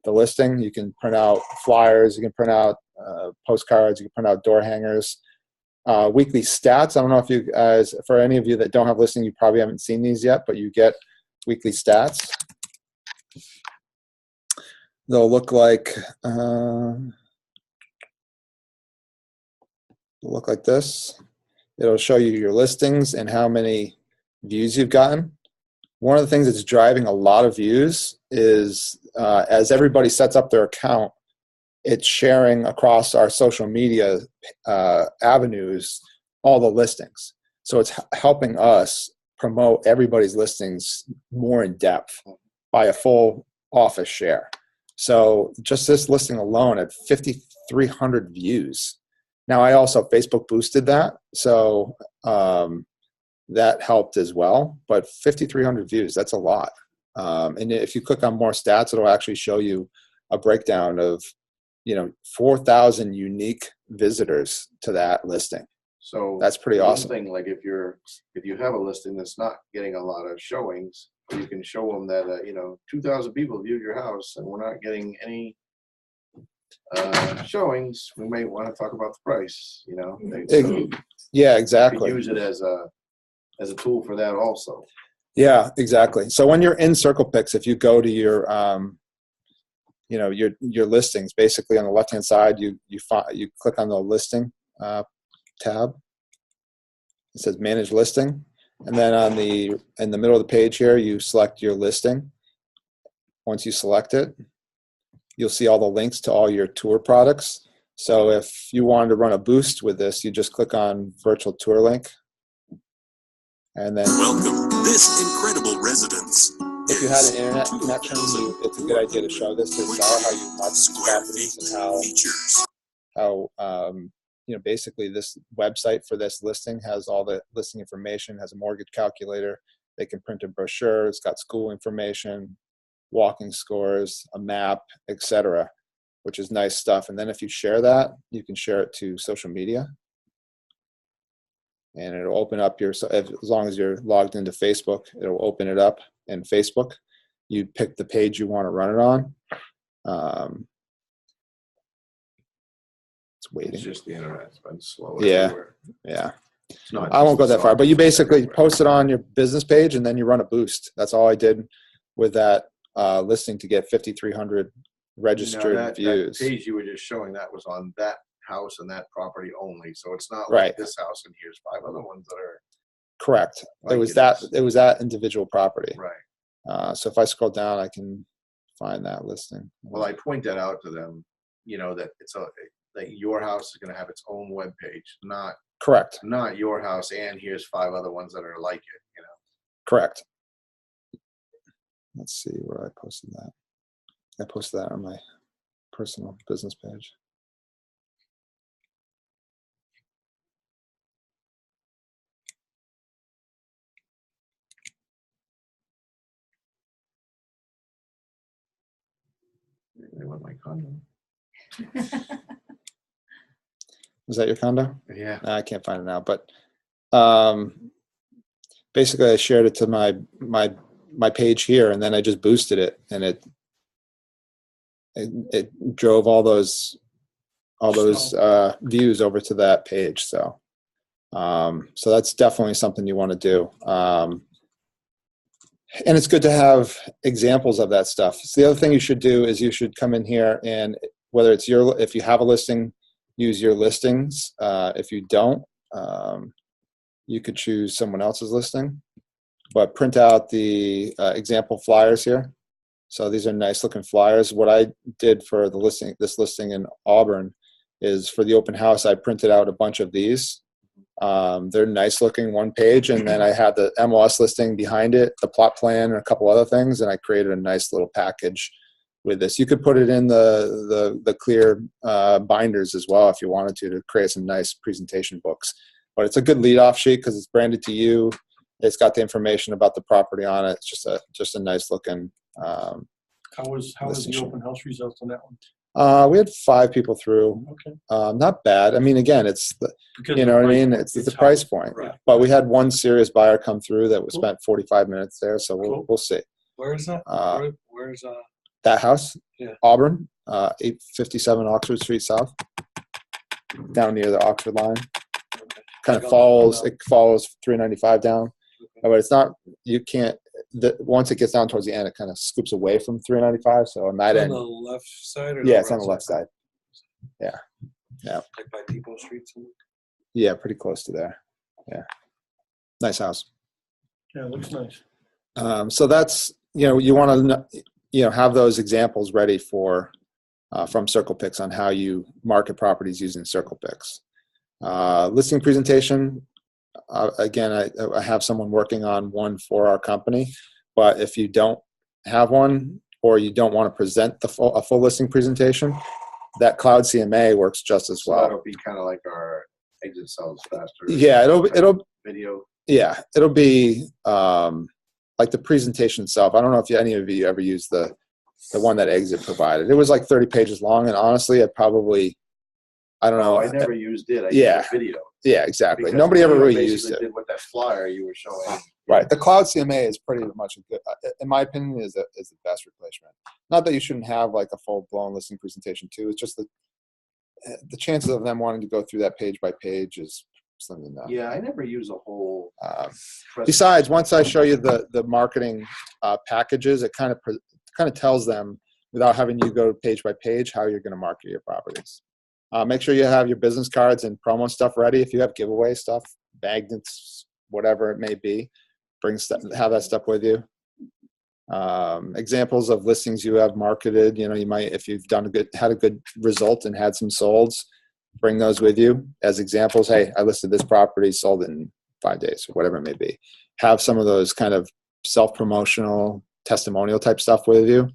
[SPEAKER 1] the listing. You can print out flyers, you can print out postcards, you can print out door hangers. Weekly stats. I don't know if you guys, for any of you that don't have listing, you probably haven't seen these yet, but you get weekly stats. They'll look like this. It'll show you your listings and how many views you've gotten. One of the things that's driving a lot of views is as everybody sets up their account, it's sharing across our social media avenues all the listings. So it's helping us promote everybody's listings more in depth by a full office share. So just this listing alone had 5,300 views. Now I also Facebook boosted that, so that helped as well. But 5,300 views, that's a lot. And if you click on more stats, it'll actually show you a breakdown of 4,000 unique visitors to that listing.
[SPEAKER 2] So
[SPEAKER 1] That's pretty
[SPEAKER 2] one
[SPEAKER 1] awesome.
[SPEAKER 2] thing, like if you have a listing that's not getting a lot of showings, you can show them that 2,000 people viewed your house and we're not getting any showings. We may want to talk about the price.
[SPEAKER 1] Yeah,
[SPEAKER 2] You
[SPEAKER 1] exactly.
[SPEAKER 2] could use it as a tool for that also.
[SPEAKER 1] Yeah, exactly. So when you're in CirclePix, if you go to your, your listings, basically on the left-hand side, you click on the listing tab. It says Manage Listing, and then in the middle of the page here, you select your listing. Once you select it, you'll see all the links to all your tour products. So if you wanted to run a boost with this, you just click on Virtual Tour Link, and then
[SPEAKER 7] welcome this incredible residence.
[SPEAKER 1] if you had an internet connection, it's a good idea to show this to the seller how you market these properties and how basically this website for this listing has all the listing information, has a mortgage calculator. They can print a brochure. It's got school information, walking scores, a map, etc., which is nice stuff. And then if you share that, you can share it to social media. And it'll open up as long as you're logged into Facebook, it'll open it up in Facebook. You pick the page you want to run it on. It's waiting.
[SPEAKER 2] It's just the internet. It's been slow.
[SPEAKER 1] Yeah.
[SPEAKER 2] Everywhere.
[SPEAKER 1] Yeah.
[SPEAKER 2] It's not
[SPEAKER 1] I won't go
[SPEAKER 2] just
[SPEAKER 1] that far, but you
[SPEAKER 2] it's
[SPEAKER 1] basically
[SPEAKER 2] everywhere.
[SPEAKER 1] post it on your business page and then you run a boost. That's all I did with that listing to get 5,300 registered
[SPEAKER 2] that
[SPEAKER 1] views.
[SPEAKER 2] page you were just showing, that was on that house and that property only. So it's not
[SPEAKER 1] Right.
[SPEAKER 2] like this house and here's 5 other ones that are
[SPEAKER 1] Correct.
[SPEAKER 2] like
[SPEAKER 1] It was
[SPEAKER 2] this.
[SPEAKER 1] that individual property.
[SPEAKER 2] Right.
[SPEAKER 1] So if I scroll down, I can find that listing.
[SPEAKER 2] Well, I point that out to them, that that your house is going to have its own web page, not
[SPEAKER 1] Correct.
[SPEAKER 2] your house and here's 5 other ones that are like it.
[SPEAKER 1] Correct. Let's see where I posted that. I posted that on my personal business page.
[SPEAKER 2] They want my condo.
[SPEAKER 1] Is that your condo?
[SPEAKER 2] Yeah.
[SPEAKER 1] No, I can't find it now, but basically I shared it to my page here, and then I just boosted it, and it drove all those views over to that page. So that's definitely something you want to do. And it's good to have examples of that stuff. So the other thing you should do is you should come in here, and whether it's if you have a listing, use your listings. If you don't, you could choose someone else's listing, but print out the example flyers here. So these are nice looking flyers. What I did for this listing in Auburn, is for the open house, I printed out a bunch of these. They're nice looking, one page, and then I had the MLS listing behind it, the plot plan, and a couple other things, and I created a nice little package with this. You could put it in the clear binders as well if you wanted to create some nice presentation books. But it's a good lead-off sheet because it's branded to you. It's got the information about the property on it. It's just a nice looking.
[SPEAKER 6] How was the
[SPEAKER 1] listing
[SPEAKER 6] open house results on that one?
[SPEAKER 1] We had 5 people through.
[SPEAKER 6] Okay.
[SPEAKER 1] Not bad. I mean, again, it's
[SPEAKER 6] Because
[SPEAKER 1] you
[SPEAKER 6] the
[SPEAKER 1] know what I
[SPEAKER 6] price
[SPEAKER 1] mean.
[SPEAKER 6] point,
[SPEAKER 1] It's the
[SPEAKER 6] how-
[SPEAKER 1] price point.
[SPEAKER 6] Right.
[SPEAKER 1] But we had one serious buyer come through that
[SPEAKER 6] Cool.
[SPEAKER 1] spent 45 minutes there, so we'll see.
[SPEAKER 5] Where is that?
[SPEAKER 1] Uh,
[SPEAKER 5] Where's
[SPEAKER 1] That house,
[SPEAKER 5] Yeah.
[SPEAKER 1] Auburn, 857 Oxford Street South, down near the Oxford line. Kind of follows 395 down, but it's not. You can't. Once it gets down towards the end, it kind of scoops away from 395. So on that
[SPEAKER 5] on
[SPEAKER 1] end,
[SPEAKER 5] the left side? Or
[SPEAKER 1] yeah, it's on the left side.
[SPEAKER 5] Like by Depot Street? Somewhere?
[SPEAKER 1] Yeah, pretty close to there. Yeah, nice house.
[SPEAKER 6] Yeah, it looks nice.
[SPEAKER 1] So that's you want to have those examples ready for from CirclePix on how you market properties using CirclePix. Listing presentation. Again, I have someone working on one for our company, but if you don't have one or you don't want to present a full listing presentation, that Cloud CMA works just as
[SPEAKER 2] So
[SPEAKER 1] well.
[SPEAKER 2] that'll be kind of like our exit sells faster.
[SPEAKER 1] Yeah, it'll
[SPEAKER 2] video.
[SPEAKER 1] Yeah, it'll be like the presentation itself. I don't know if any of you ever used the one that Exit provided. It was like 30 pages long, and honestly, I don't know.
[SPEAKER 2] I never used it. I
[SPEAKER 1] Yeah.
[SPEAKER 2] used the video.
[SPEAKER 1] Yeah, exactly.
[SPEAKER 2] Because
[SPEAKER 1] Nobody ever
[SPEAKER 2] video
[SPEAKER 1] really used
[SPEAKER 2] basically
[SPEAKER 1] it.
[SPEAKER 2] Did with that flyer you were showing.
[SPEAKER 1] Right. The Cloud CMA is pretty much a good, in my opinion, is the best replacement. Not that you shouldn't have like a full blown listing presentation too. It's just that the chances of them wanting to go through that page by page is slim enough.
[SPEAKER 2] Yeah, I never use a whole.
[SPEAKER 1] Besides, once I show you the marketing packages, it kind of tells them without having you go page by page how you're going to market your properties. Make sure you have your business cards and promo stuff ready. If you have giveaway stuff, magnets, whatever it may be, have that stuff with you. Examples of listings you have marketed. You might, if you've had a good result and had some solds, bring those with you as examples. Hey, I listed this property, sold in 5 days, or whatever it may be. Have some of those kind of self-promotional, testimonial type stuff with you.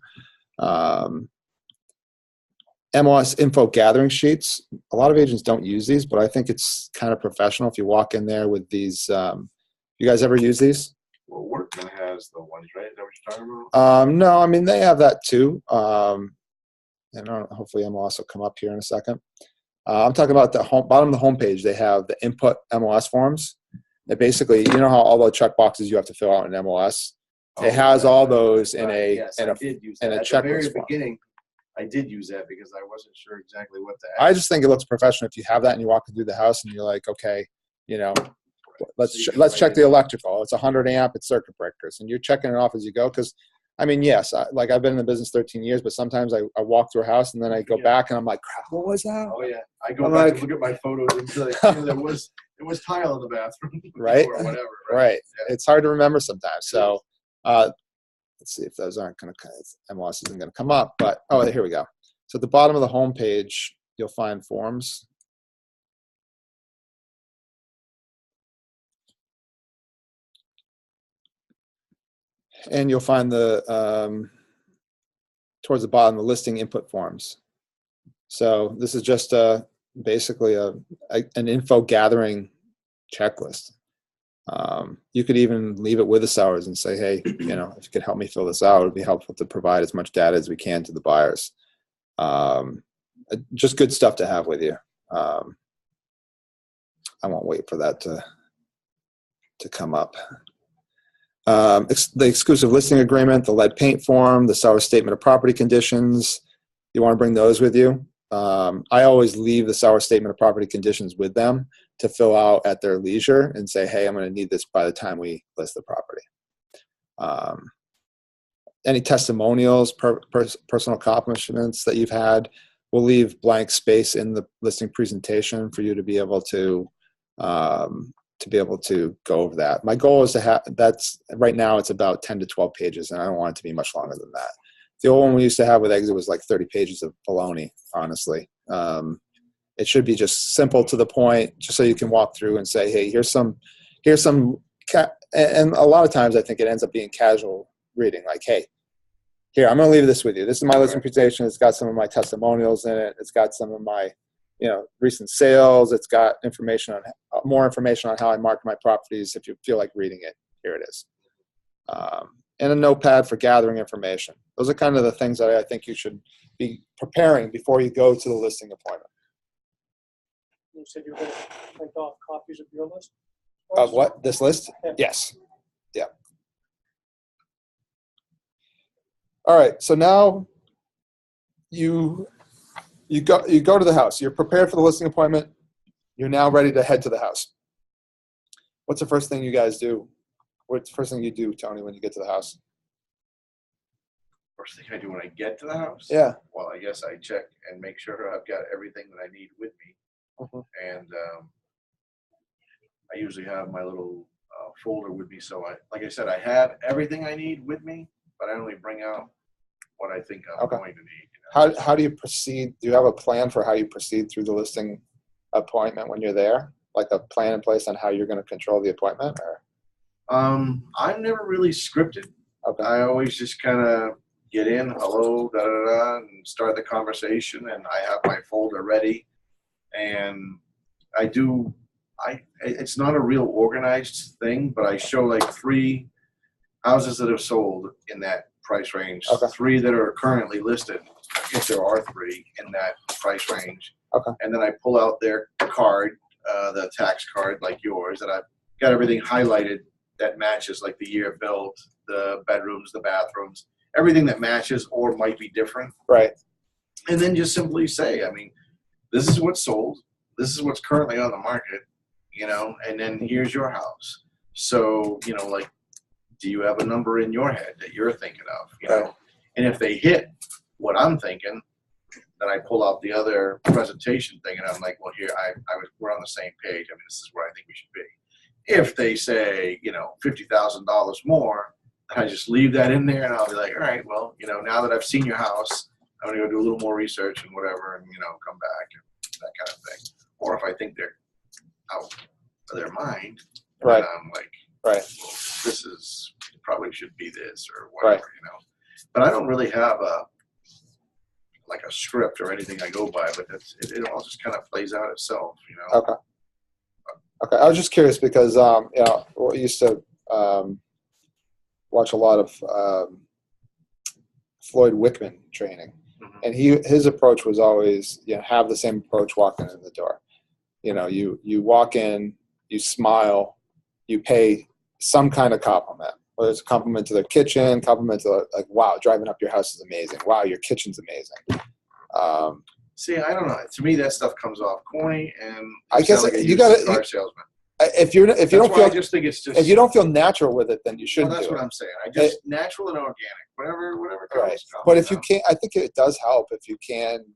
[SPEAKER 1] MLS info gathering sheets. A lot of agents don't use these, but I think it's kind of professional if you walk in there with these. You guys ever use these?
[SPEAKER 2] Well, Workman has the ones, right? Is that what you're talking about?
[SPEAKER 1] No, I mean, they have that too. And hopefully MLS will come up here in a second. I'm talking about the bottom of the homepage. They have the input MLS forms. That basically, you know how all the check boxes you have to fill out in MLS. It has all those in a
[SPEAKER 2] yes,
[SPEAKER 1] in
[SPEAKER 2] I
[SPEAKER 1] a
[SPEAKER 2] did use
[SPEAKER 1] in
[SPEAKER 2] that.
[SPEAKER 1] a
[SPEAKER 2] At the very
[SPEAKER 1] checklist form.
[SPEAKER 2] beginning, I did use that because I wasn't sure exactly what to
[SPEAKER 1] I
[SPEAKER 2] ask.
[SPEAKER 1] just think it looks professional if you have that and you're walking through the house and you're like, okay, let's
[SPEAKER 2] So you can
[SPEAKER 1] let's
[SPEAKER 2] write
[SPEAKER 1] check
[SPEAKER 2] it
[SPEAKER 1] the
[SPEAKER 2] down.
[SPEAKER 1] electrical. It's 100 amp. It's circuit breakers, and you're checking it off as you go. Because, I mean, yes, I've been in the business 13 years, but sometimes I walk through a house and then I go
[SPEAKER 2] Yeah.
[SPEAKER 1] back and I'm like, crap, what was that?
[SPEAKER 2] Oh yeah, I go
[SPEAKER 1] I'm
[SPEAKER 2] back
[SPEAKER 1] like-
[SPEAKER 2] and look at my photos and be like, yeah, there was tile in the bathroom,
[SPEAKER 1] Right?
[SPEAKER 2] or whatever.
[SPEAKER 1] Right.
[SPEAKER 2] Yeah.
[SPEAKER 1] It's hard to remember sometimes. So let's see if those aren't going to, MLS isn't going to come up. But, here we go. So at the bottom of the home page, you'll find forms. And you'll find towards the bottom, the listing input forms. So this is just basically an info gathering checklist. You could even leave it with the sellers and say, hey, if you could help me fill this out, it'd be helpful to provide as much data as we can to the buyers. Just good stuff to have with you. I won't wait for that to come up. The exclusive listing agreement, the lead paint form, the seller statement of property conditions. You want to bring those with you. I always leave the seller statement of property conditions with them to fill out at their leisure and say, hey, I'm going to need this by the time we list the property. Any testimonials, personal accomplishments that you've had, we'll leave blank space in the listing presentation for you to be able to go over that. My goal is to have right now it's about 10 to 12 pages, and I don't want it to be much longer than that. The old one we used to have with Exit was like 30 pages of baloney, honestly. It should be just simple to the point, just so you can walk through and say, hey, here's some, and a lot of times I think it ends up being casual reading, like, hey, here, I'm going to leave this with you. This is my listing presentation. It's got some of my testimonials in it. It's got some of my, recent sales. It's got more information on how I market my properties. If you feel like reading it, here it is. And a notepad for gathering information. Those are kind of the things that I think you should be preparing before you go to the listing appointment.
[SPEAKER 4] You said you were going to print off copies of your list?
[SPEAKER 1] Of what? This list?
[SPEAKER 4] Yeah.
[SPEAKER 1] Yes. Yeah. All right. So now you go to the house. You're prepared for the listing appointment. You're now ready to head to the house. What's the first thing you guys do? What's the first thing you do, Tony, when you get to the house?
[SPEAKER 2] First thing I do when I get to the house.
[SPEAKER 1] Yeah.
[SPEAKER 2] Well, I guess I check and make sure I've got everything that I need with me.
[SPEAKER 1] Mhm.
[SPEAKER 2] And I usually have my little folder with me. So like I said, I have everything I need with me, but I only bring out what I think I'm
[SPEAKER 1] Okay.
[SPEAKER 2] going to need.
[SPEAKER 1] How do you proceed? Do you have a plan for how you proceed through the listing appointment when you're there? Like a plan in place on how you're going to control the appointment? Or?
[SPEAKER 2] I'm never really scripted.
[SPEAKER 1] Okay.
[SPEAKER 2] I always just kind of get in, hello, da da da, and start the conversation. And I have my folder ready, and it's not a real organized thing, but I show like 3 houses that have sold in that price range,
[SPEAKER 1] Okay.
[SPEAKER 2] 3 that are currently listed, if there are 3 in that price range.
[SPEAKER 1] Okay.
[SPEAKER 2] And then I pull out their card, the tax card like yours, and I've got everything highlighted that matches, like the year built, the bedrooms, the bathrooms, everything that matches or might be different.
[SPEAKER 1] Right.
[SPEAKER 2] And then just simply say, I mean, this is what's sold. This is what's currently on the market. you know, and then here's your house. So, you know, like, do you have a number in your head that you're thinking of, you know?
[SPEAKER 1] Right.
[SPEAKER 2] And if they hit what I'm thinking, then I pull out the other presentation thing and I'm like, well, here, we're on the same page. I mean, this is where I think we should be. If they say, you know, $50,000 more, I just leave that in there and I'll be like, all right, well, you know, now that I've seen your house, I'm gonna go do a little more research and whatever, and, you know, come back and that kind of thing. Or if I think they're out of their mind,
[SPEAKER 1] Right.
[SPEAKER 2] then I'm like,
[SPEAKER 1] Right.
[SPEAKER 2] this is, probably should be this or whatever,
[SPEAKER 1] Right.
[SPEAKER 2] you know. But I don't really have a script or anything I go by, but it all just kind of plays out itself, you know.
[SPEAKER 1] Okay. Okay. I was just curious because, you know, we used to watch a lot of Floyd Wickman training.
[SPEAKER 2] Mhm.
[SPEAKER 1] And his approach was always, you know, have the same approach walking in the door. You know, you walk in, you smile, you pay some kind of compliment, whether it's a compliment to their kitchen, compliment to like, wow, driving up your house is amazing. Wow, your kitchen's amazing.
[SPEAKER 2] See, I don't know. To me, that stuff comes off corny, and
[SPEAKER 1] I guess
[SPEAKER 2] sound like a
[SPEAKER 1] you
[SPEAKER 2] used
[SPEAKER 1] gotta-
[SPEAKER 2] car salesman.
[SPEAKER 1] If you
[SPEAKER 2] That's
[SPEAKER 1] don't
[SPEAKER 2] why I
[SPEAKER 1] feel
[SPEAKER 2] just think it's just.
[SPEAKER 1] if you don't feel natural with it, then you
[SPEAKER 2] well,
[SPEAKER 1] shouldn't
[SPEAKER 2] that's
[SPEAKER 1] do
[SPEAKER 2] what
[SPEAKER 1] it.
[SPEAKER 2] I'm saying. I just natural and organic, whatever comes.
[SPEAKER 1] Right.
[SPEAKER 2] comes,
[SPEAKER 1] But if
[SPEAKER 2] you
[SPEAKER 1] you
[SPEAKER 2] know?
[SPEAKER 1] can't, I think it does help if you can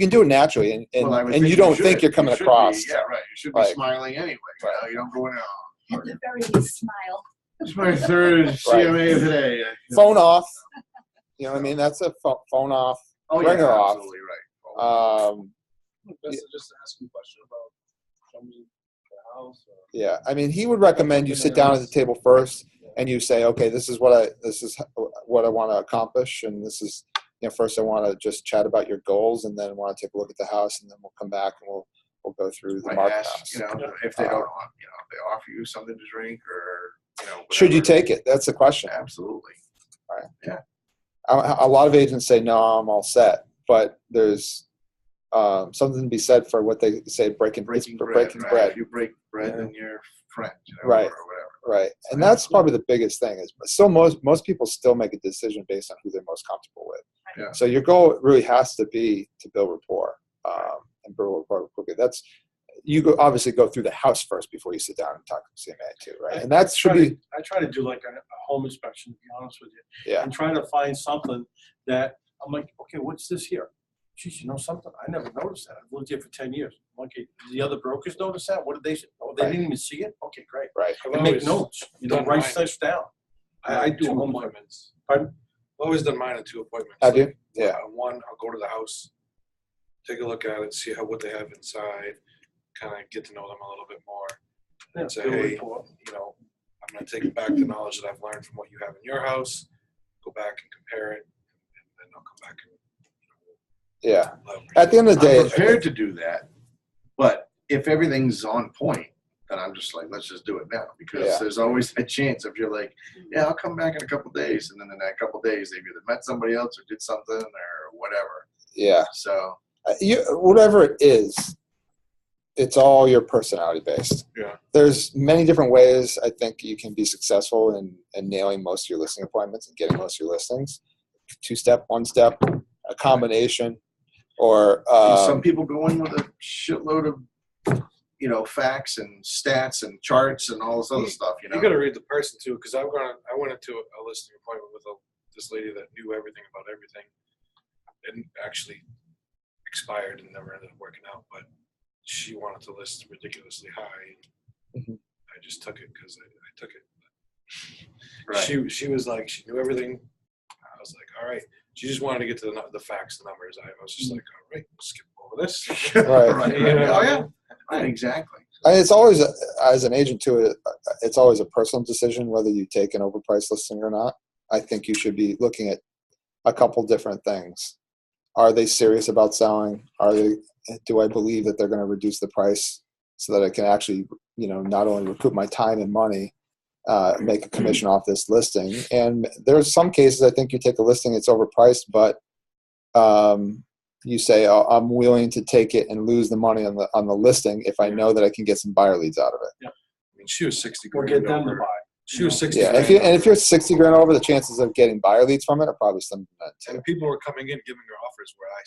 [SPEAKER 1] do it naturally and
[SPEAKER 2] Well, I would
[SPEAKER 1] and
[SPEAKER 2] think
[SPEAKER 1] you don't
[SPEAKER 2] should.
[SPEAKER 1] think you're coming
[SPEAKER 2] You should
[SPEAKER 1] across.
[SPEAKER 2] Be, yeah, right. You should be
[SPEAKER 1] like-
[SPEAKER 2] smiling anyway. You know, you don't go in there. "Oh,
[SPEAKER 3] At the very least, smile.
[SPEAKER 2] it's my third CMA today.
[SPEAKER 1] Phone off. You know what I mean? That's a phone off.
[SPEAKER 2] Oh,
[SPEAKER 1] ring
[SPEAKER 2] yeah,
[SPEAKER 1] her off.
[SPEAKER 2] absolutely right.
[SPEAKER 4] Best to just ask him a question about show me the house or.
[SPEAKER 1] Yeah. I mean, he would recommend you sit down at the table first and you say, okay, this is what I want to accomplish, and this is, you know, first I want to just chat about your goals, and then want to take a look at the house, and then we'll come back and we'll go through the
[SPEAKER 2] I
[SPEAKER 1] market
[SPEAKER 2] ask,
[SPEAKER 1] house.
[SPEAKER 2] you know, if they don't, you know, if they offer you something to drink or, you know,
[SPEAKER 1] Should you
[SPEAKER 2] whatever.
[SPEAKER 1] take it? That's the question.
[SPEAKER 2] Absolutely.
[SPEAKER 1] A lot of agents say, no, I'm all set. But there's something to be said for what they say, breaking
[SPEAKER 2] Break
[SPEAKER 1] bread.
[SPEAKER 2] If you break bread, then you're friend, you know,
[SPEAKER 1] Right.
[SPEAKER 2] or whatever.
[SPEAKER 1] Right. And that's probably the biggest thing is still most people still make a decision based on who they're most comfortable with.
[SPEAKER 2] Yeah.
[SPEAKER 1] So your goal really has to be to build rapport and build rapport quickly. Obviously go through the house first before you sit down and talk to CMA too, right? And that should be,
[SPEAKER 6] I try to do like a home inspection, to be honest with you.
[SPEAKER 1] yeah.
[SPEAKER 6] And try to find something that I'm like, okay, what's this here? Geez, you know something? I never noticed that. I've lived here for 10 years. Okay, did the other brokers notice that? What did they say? Oh, they
[SPEAKER 1] Right.
[SPEAKER 6] didn't even see it? Okay, great.
[SPEAKER 1] Right.
[SPEAKER 5] I've
[SPEAKER 6] And make
[SPEAKER 5] always
[SPEAKER 6] notes. You know,
[SPEAKER 5] done
[SPEAKER 6] write
[SPEAKER 5] mine.
[SPEAKER 6] stuff down. I do
[SPEAKER 5] two
[SPEAKER 6] home
[SPEAKER 5] appointments.
[SPEAKER 6] Pardon?
[SPEAKER 5] I've always done mine in 2 appointments.
[SPEAKER 1] Have you?
[SPEAKER 5] Like,
[SPEAKER 1] Yeah.
[SPEAKER 5] One, I'll go to the house, take a look at it, see what they have inside, kind of get to know them a little bit more.
[SPEAKER 6] Yeah,
[SPEAKER 5] And say,
[SPEAKER 6] build
[SPEAKER 5] hey,
[SPEAKER 6] rapport.
[SPEAKER 5] you know, I'm going to take back the knowledge that I've learned from what you have in your house, go back and compare it, and then I'll come back and
[SPEAKER 1] Yeah.
[SPEAKER 5] leverage.
[SPEAKER 1] At the end of the
[SPEAKER 2] I'm
[SPEAKER 1] day,
[SPEAKER 2] prepared to do that, but if everything's on point, then I'm just like, let's just do it now, because
[SPEAKER 1] Yeah.
[SPEAKER 2] there's always a chance if you're like, yeah, I'll come back in a couple days, and then in that couple days they've either met somebody else or did something or whatever.
[SPEAKER 1] yeah.
[SPEAKER 2] So
[SPEAKER 1] Whatever it is, it's all your personality based.
[SPEAKER 5] Yeah.
[SPEAKER 1] There's many different ways I think you can be successful in nailing most of your listing appointments and getting most of your listings. 2-step, 1-step, a combination, or
[SPEAKER 2] some people go in with a shitload of, you know, facts and stats and charts and all this other stuff. You know,
[SPEAKER 5] You got to read the person too, because I went into a listing appointment with this lady that knew everything about everything, and actually expired and never ended up working out. But she wanted to list ridiculously high, and
[SPEAKER 1] Mhm.
[SPEAKER 5] I just took it because I took it.
[SPEAKER 2] right.
[SPEAKER 5] She was like, she knew everything. I was like, all right. She just wanted to get to the facts, the numbers. I was just like, all right, we'll skip over this.
[SPEAKER 1] Right.
[SPEAKER 2] right.
[SPEAKER 5] Yeah.
[SPEAKER 2] Oh yeah. Right, exactly.
[SPEAKER 1] and it's always as an agent too. It's always a personal decision whether you take an overpriced listing or not. I think you should be looking at a couple different things. Are they serious about selling? Do I believe that they're going to reduce the price so that I can actually, you know, not only recoup my time and money, make a commission off this listing? And there's some cases I think you take a listing, it's overpriced, but you say, oh, I'm willing to take it and lose the money on the listing if I know that I can get some buyer leads out of it.
[SPEAKER 5] I mean, she was 60
[SPEAKER 6] Or
[SPEAKER 5] grand
[SPEAKER 6] get them to
[SPEAKER 5] over.
[SPEAKER 6] buy.
[SPEAKER 5] She was 60
[SPEAKER 1] Yeah,
[SPEAKER 5] grand
[SPEAKER 1] if you're
[SPEAKER 5] over.
[SPEAKER 1] 60 grand over, the chances of getting buyer leads from it are probably slim to none too.
[SPEAKER 5] And people were coming in giving her offers where I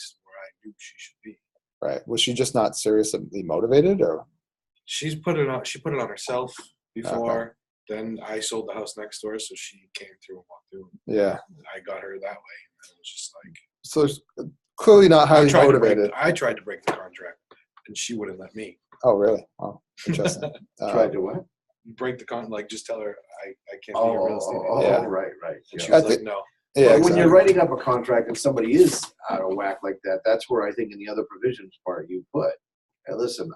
[SPEAKER 5] knew she should be.
[SPEAKER 1] Right? Was she just not seriously motivated, or?
[SPEAKER 5] She's put it on. She put it on herself before. Then I sold the house next door, so she came through and walked through.
[SPEAKER 1] Yeah.
[SPEAKER 5] I got her that way. And it was just like
[SPEAKER 1] So it's clearly not highly motivated.
[SPEAKER 5] I tried to break the contract, and she wouldn't let me
[SPEAKER 1] Oh, really? Oh, interesting.
[SPEAKER 2] Tried to what?
[SPEAKER 5] break the con. Like just tell her I can't be your real estate agent.
[SPEAKER 2] Oh,
[SPEAKER 1] Yeah.
[SPEAKER 2] right.
[SPEAKER 5] And she
[SPEAKER 2] Yeah.
[SPEAKER 5] was
[SPEAKER 1] I
[SPEAKER 5] like,
[SPEAKER 1] think-
[SPEAKER 5] no.
[SPEAKER 1] yeah,
[SPEAKER 2] But when
[SPEAKER 1] exactly.
[SPEAKER 2] you're writing up a contract and somebody is out of whack like that, that's where I think in the other provisions part you put, hey, listen,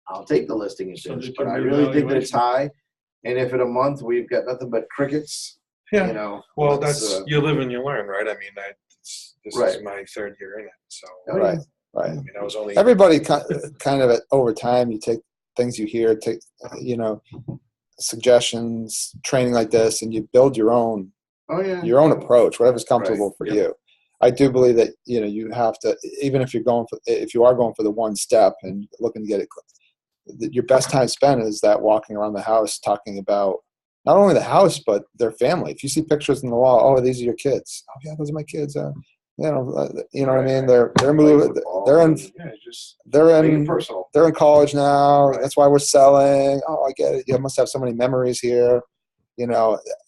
[SPEAKER 2] I'll take the listing insurance,
[SPEAKER 6] there's
[SPEAKER 2] but I
[SPEAKER 6] gonna be
[SPEAKER 2] really think that it's
[SPEAKER 6] evaluation.
[SPEAKER 2] high. And if in a month we've got nothing but crickets,
[SPEAKER 5] Yeah.
[SPEAKER 2] you know.
[SPEAKER 5] Well,
[SPEAKER 2] let's,
[SPEAKER 5] that's you live and you learn, right? I mean, this is
[SPEAKER 2] Right.
[SPEAKER 5] my third year in it, so
[SPEAKER 2] oh, yeah.
[SPEAKER 1] Right.
[SPEAKER 5] I
[SPEAKER 1] Right.
[SPEAKER 5] mean, I was only
[SPEAKER 1] Everybody kind of over time, you take things you hear, take, suggestions, training like this, and you build your own approach, whatever's comfortable for
[SPEAKER 2] Yep.
[SPEAKER 1] you. I do believe that, you have to, even if if you are going for the one step and looking to get it, your best time spent is that walking around the house, talking about not only the house, but their family. If you see pictures on the wall, oh, these are your kids. Oh yeah, those are my kids. You know what I mean? They're moving. They're in.
[SPEAKER 2] Just
[SPEAKER 1] They're
[SPEAKER 2] make it
[SPEAKER 1] in.
[SPEAKER 2] personal.
[SPEAKER 1] They're in college now.
[SPEAKER 2] Right.
[SPEAKER 1] That's why we're selling. Oh, I get it. You must have so many memories here.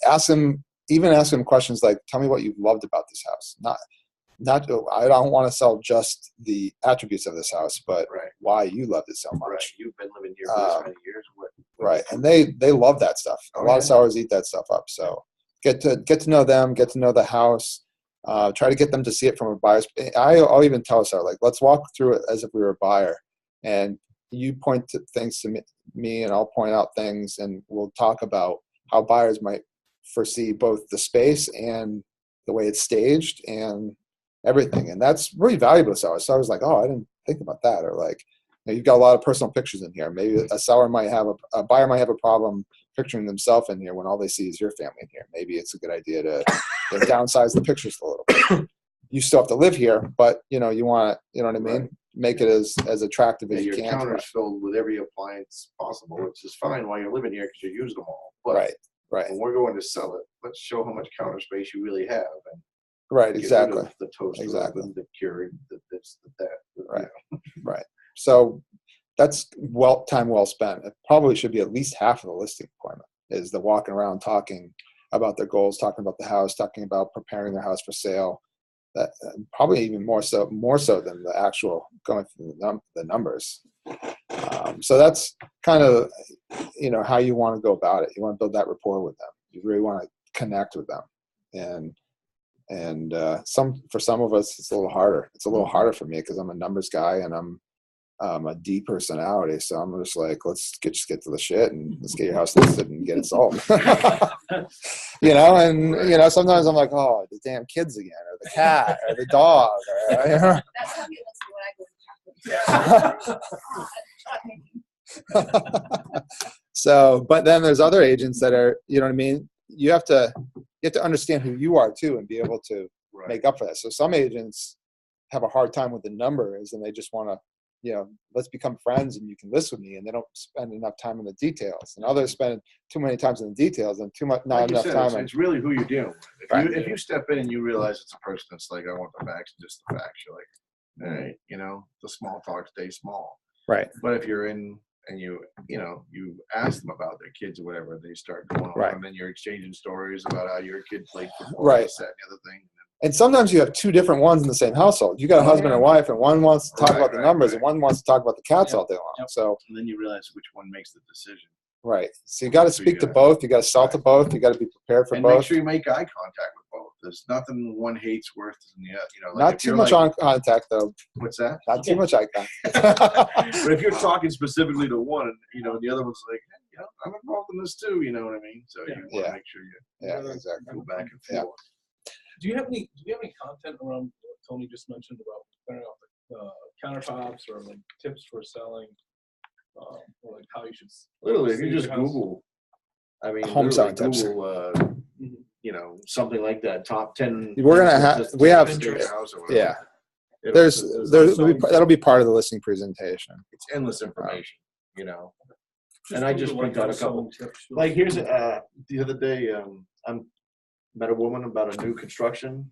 [SPEAKER 1] Ask them questions like, tell me what you loved about this house. Not, I don't want to sell just the attributes of this house, but
[SPEAKER 2] Right.
[SPEAKER 1] why you loved it so much.
[SPEAKER 2] Right. You've been living here for this many years.
[SPEAKER 1] Right. And they love that stuff. A
[SPEAKER 2] Oh,
[SPEAKER 1] lot
[SPEAKER 2] yeah.
[SPEAKER 1] of sellers eat that stuff up. So get to know them, get to know the house. Try to get them to see it from a buyer's. I'll even tell a seller, like, let's walk through it as if we were a buyer, and you point to things to me, and I'll point out things, and we'll talk about how buyers might foresee both the space and the way it's staged and everything. And that's really valuable to sellers. So I was like, oh, I didn't think about that. Or like, you've got a lot of personal pictures in here. Maybe a buyer might have a problem picturing themselves in here when all they see is your family in here. Maybe it's a good idea to downsize the pictures a little bit. You still have to live here, but you want to, you know what I mean?
[SPEAKER 2] Right.
[SPEAKER 1] Make it as attractive as
[SPEAKER 2] And
[SPEAKER 1] you
[SPEAKER 2] your
[SPEAKER 1] can.
[SPEAKER 2] counter's filled with every appliance possible, which is fine while you're living here because you use them all. But
[SPEAKER 1] Right.
[SPEAKER 2] when we're going to sell it, let's show how much counter space you really have. And
[SPEAKER 1] Right.
[SPEAKER 2] get rid
[SPEAKER 1] Exactly.
[SPEAKER 2] of the toaster,
[SPEAKER 1] Exactly.
[SPEAKER 2] the Keurig, this, that.
[SPEAKER 1] Right. Right. So that's time well spent. It probably should be at least half of the listing appointment is the walking around, talking about their goals, talking about the house, talking about preparing their house for sale. That probably even more so than the actual going through the numbers. So that's kind of how you want to go about it. You want to build that rapport with them. You really want to connect with them, and for some of us it's a little harder. It's a little harder for me because I'm a numbers guy and I'm a D personality. So I'm just like, let's just get to the shit and let's get your house listed and get it sold. And sometimes I'm like, oh, the damn kids again, or the cat, or the dog.
[SPEAKER 3] That's how me when I go to
[SPEAKER 1] So, but then there's other agents that are, you know what I mean? You have to understand who you are too and be able to
[SPEAKER 2] Right.
[SPEAKER 1] make up for that. So some agents have a hard time with the numbers and they just want to, let's become friends and you can list with me, and they don't spend enough time on the details. And others spend too many times on the details and not
[SPEAKER 2] Like you
[SPEAKER 1] enough
[SPEAKER 2] said,
[SPEAKER 1] time.
[SPEAKER 2] it's really who you're dealing with.
[SPEAKER 1] Right.
[SPEAKER 2] If you step in and you realize it's a person that's like, I want the facts, just the facts, you're like, all right, the small talk stays small.
[SPEAKER 1] Right.
[SPEAKER 2] But if you're in and you ask them about their kids or whatever, they start going on,
[SPEAKER 1] Right.
[SPEAKER 2] and then you're exchanging stories about how your kid played football,
[SPEAKER 1] Right.
[SPEAKER 2] this, that, and the other thing.
[SPEAKER 1] And sometimes you have two different ones in the same household. You got a
[SPEAKER 2] Oh,
[SPEAKER 1] husband
[SPEAKER 2] yeah.
[SPEAKER 1] and wife, and one wants to talk
[SPEAKER 2] Right,
[SPEAKER 1] about the
[SPEAKER 2] right,
[SPEAKER 1] numbers,
[SPEAKER 2] right.
[SPEAKER 1] and one wants to talk about the cats
[SPEAKER 6] Yeah.
[SPEAKER 1] all day long.
[SPEAKER 6] Yep.
[SPEAKER 1] So,
[SPEAKER 2] And then you realize which one makes the decision.
[SPEAKER 1] right. So you got to
[SPEAKER 2] So you
[SPEAKER 1] speak to
[SPEAKER 2] gotta-
[SPEAKER 1] both. You got to sell to
[SPEAKER 2] Right.
[SPEAKER 1] both. You got to be prepared for
[SPEAKER 2] And make
[SPEAKER 1] both.
[SPEAKER 2] sure you make eye contact with both. There's nothing one hates worse than the other. Like
[SPEAKER 1] Not
[SPEAKER 2] if
[SPEAKER 1] too
[SPEAKER 2] you're
[SPEAKER 1] much
[SPEAKER 2] like,
[SPEAKER 1] eye contact, though.
[SPEAKER 2] What's that?
[SPEAKER 1] Not too much eye contact.
[SPEAKER 2] But if you're talking specifically to one, and the other one's like, hey, I'm involved in this too. You know what I mean? So you want to
[SPEAKER 1] Yeah.
[SPEAKER 2] make sure you
[SPEAKER 1] Yeah, exactly.
[SPEAKER 2] go back and
[SPEAKER 1] Yeah.
[SPEAKER 2] forth.
[SPEAKER 4] Do you have any content around what Tony just mentioned about clearing off the countertops, or like tips for selling, or like how you should?
[SPEAKER 2] Literally, if you
[SPEAKER 4] stage
[SPEAKER 2] just
[SPEAKER 4] your house?
[SPEAKER 2] Google,
[SPEAKER 1] Home selling tips.
[SPEAKER 2] Google, something like that, top 10.
[SPEAKER 1] We're gonna
[SPEAKER 2] things
[SPEAKER 1] have-
[SPEAKER 2] to
[SPEAKER 1] we have-
[SPEAKER 2] stage a house or whatever.
[SPEAKER 1] Yeah.
[SPEAKER 2] It'll-
[SPEAKER 1] That'll be part of the listing presentation.
[SPEAKER 2] It's endless information,
[SPEAKER 6] Just
[SPEAKER 2] And I just
[SPEAKER 6] Google, like,
[SPEAKER 2] picked out a
[SPEAKER 6] house selling
[SPEAKER 2] couple.
[SPEAKER 6] tips.
[SPEAKER 2] Like here's the other day, I met a woman about a new construction,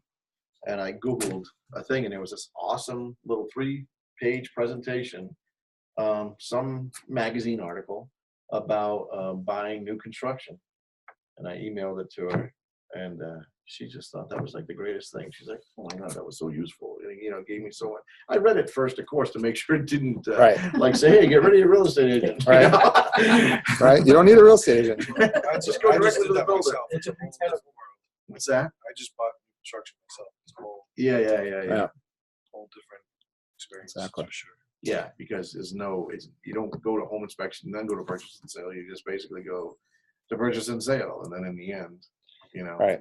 [SPEAKER 2] and I Googled a thing, and it was this awesome little 3-page presentation some magazine article about buying new construction. And I emailed it to her, and she just thought that was like the greatest thing. She's like, "Oh my God, that was so useful." And, you know, gave me so much. I read it first, of course, to make sure it didn't
[SPEAKER 1] Right.
[SPEAKER 2] like say, "Hey, get rid of your real estate agent." You
[SPEAKER 1] Right.
[SPEAKER 2] know?
[SPEAKER 1] Right? You don't need a real estate agent.
[SPEAKER 5] I
[SPEAKER 2] Just go directly
[SPEAKER 5] did
[SPEAKER 2] to the
[SPEAKER 5] that
[SPEAKER 2] builder.
[SPEAKER 5] myself. It's a whole different world.
[SPEAKER 2] What's that?
[SPEAKER 5] I just bought construction myself. It's a whole,
[SPEAKER 2] Yeah.
[SPEAKER 1] Yeah.
[SPEAKER 5] whole different experience.
[SPEAKER 1] Exactly.
[SPEAKER 5] For sure.
[SPEAKER 2] Yeah, because you don't go to home inspection, then go to purchase and sale. You just basically go to purchase and sale, and then in the end, you know.
[SPEAKER 1] Right.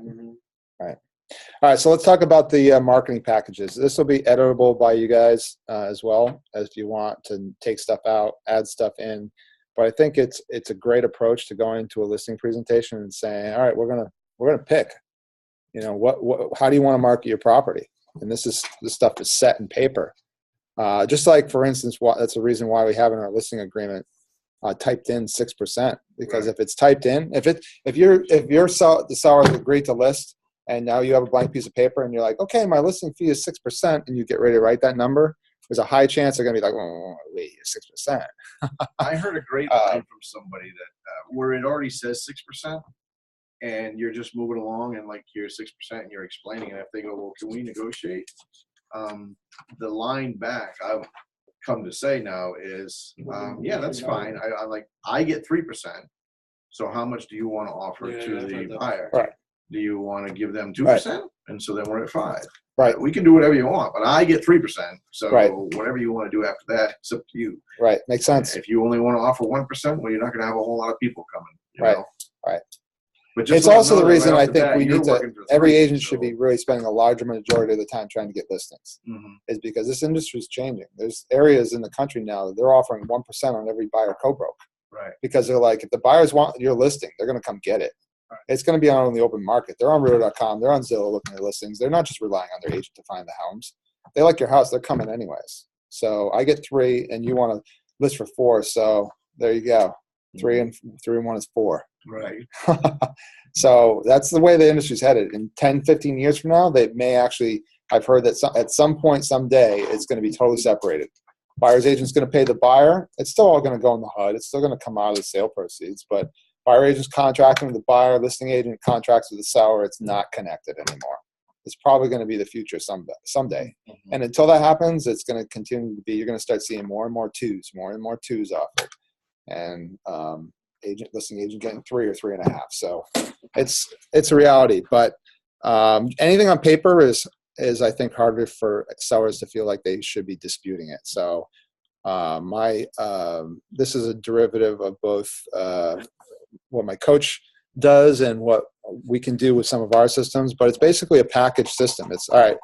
[SPEAKER 1] All right, so let's talk about the marketing packages. This will be editable by you guys as well, as if you want to take stuff out, add stuff in. But I think it's a great approach to going into a listing presentation and saying, all right, we're gonna pick, you know, how do you want to market your property? And this stuff is set in paper. Just like, for instance, that's the reason why we have in our listing agreement typed in 6%, because
[SPEAKER 2] Right.
[SPEAKER 1] if it's typed in, if the seller has agreed to list, and now you have a blank piece of paper and you're like, okay, my listing fee is 6%, and you get ready to write that number, there's a high chance they're going to be like, oh, wait, 6%.
[SPEAKER 2] I heard a great line from somebody that where it already says 6%, and you're just moving along and like you're 6% and you're explaining it. If they go, well, can we negotiate? The line back I've come to say now is, yeah, that's fine. I get 3%. So how much do you want to offer
[SPEAKER 5] Yeah,
[SPEAKER 2] to
[SPEAKER 5] I've
[SPEAKER 2] the
[SPEAKER 5] heard that.
[SPEAKER 1] Right.
[SPEAKER 2] buyer? Do you want to give them 2%? And so then we're at 5%.
[SPEAKER 1] Right.
[SPEAKER 2] We can do whatever you want, but I get 3%. So
[SPEAKER 1] Right.
[SPEAKER 2] whatever you want to do after that, it's up to you.
[SPEAKER 1] Right. Makes sense.
[SPEAKER 2] If you only want to offer 1%, well, you're not going to have a whole lot of people coming. You
[SPEAKER 1] Right.
[SPEAKER 2] know?
[SPEAKER 1] Right.
[SPEAKER 2] But just
[SPEAKER 1] It's
[SPEAKER 2] let them
[SPEAKER 1] also
[SPEAKER 2] know
[SPEAKER 1] the
[SPEAKER 2] that
[SPEAKER 1] reason
[SPEAKER 2] right
[SPEAKER 1] I
[SPEAKER 2] off the
[SPEAKER 1] think
[SPEAKER 2] bat,
[SPEAKER 1] we
[SPEAKER 2] you're
[SPEAKER 1] need to,
[SPEAKER 2] working for
[SPEAKER 1] every
[SPEAKER 2] 3,
[SPEAKER 1] agent should
[SPEAKER 2] so-
[SPEAKER 1] be really spending a larger majority of the time trying to get listings,
[SPEAKER 2] Mhm.
[SPEAKER 1] is because this industry is changing. There's areas in the country now that they're offering 1% on every buyer co-broke,
[SPEAKER 2] Right.
[SPEAKER 1] because they're like, if the buyers want your listing, they're going to come get it. It's going to be on the open market. They're on Realtor.com. They're on Zillow looking at listings. They're not just relying on their agent to find the homes. If they like your house, they're coming anyways. So I get 3, and you want to list for 4. So there you go. 3 and 1 is 4.
[SPEAKER 2] Right.
[SPEAKER 1] So that's the way the industry's headed. In 10, 15 years from now, they may actually, I've heard that at some point, someday, it's going to be totally separated. Buyer's agent's going to pay the buyer. It's still all going to go in the HUD. It's still going to come out of the sale proceeds. But buyer agent's contracting with the buyer, listing agent contracts with the seller. It's not connected anymore. It's probably going to be the future someday. And until that happens, it's going to continue to be, you're going to start seeing more and more twos offered. And listing agent getting 3 or 3.5. So it's a reality. But anything on paper is I think harder for sellers to feel like they should be disputing it. So this is a derivative of both what my coach does and what we can do with some of our systems, but it's basically a package system. It's all right,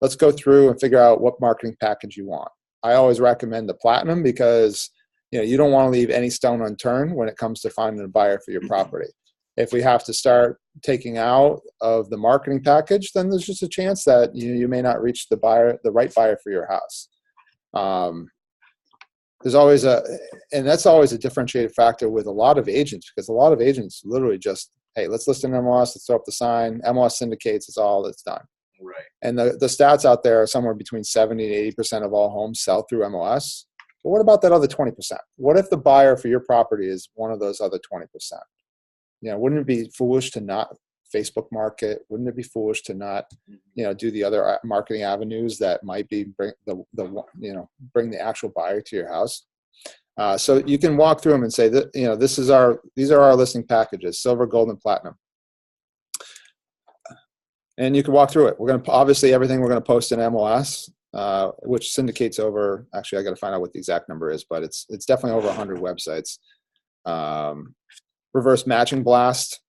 [SPEAKER 1] let's go through and figure out what marketing package you want. I always recommend the Platinum because you don't want to leave any stone unturned when it comes to finding a buyer for your property. If we have to start taking out of the marketing package, then there's just a chance that you may not reach the right buyer for your house. There's always that's always a differentiated factor with a lot of agents, because a lot of agents literally just, hey, let's list an MLS, let's throw up the sign, MLS syndicates, it's all that's done.
[SPEAKER 2] Right.
[SPEAKER 1] And the stats out there are somewhere between 70 and 80% of all homes sell through MLS. But what about that other 20%? What if the buyer for your property is one of those other 20%? Wouldn't it be foolish to not Facebook market? Wouldn't it be foolish to not, do the other marketing avenues that might be bring the actual buyer to your house? So you can walk through them and say that these are our listing packages: silver, gold, and platinum. And you can walk through it. We're going to obviously everything we're going to post in MLS, which syndicates over. Actually, I got to find out what the exact number is, but it's definitely over 100 websites. Reverse matching blast.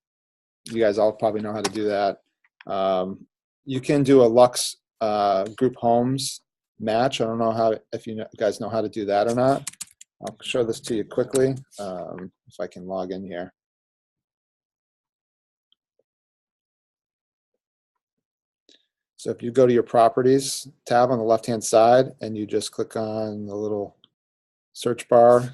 [SPEAKER 1] You guys all probably know how to do that. You can do a Lux group homes match. I don't know if you guys know how to do that or not. I'll show this to you quickly if I can log in here. So if you go to your properties tab on the left-hand side and you just click on the little search bar,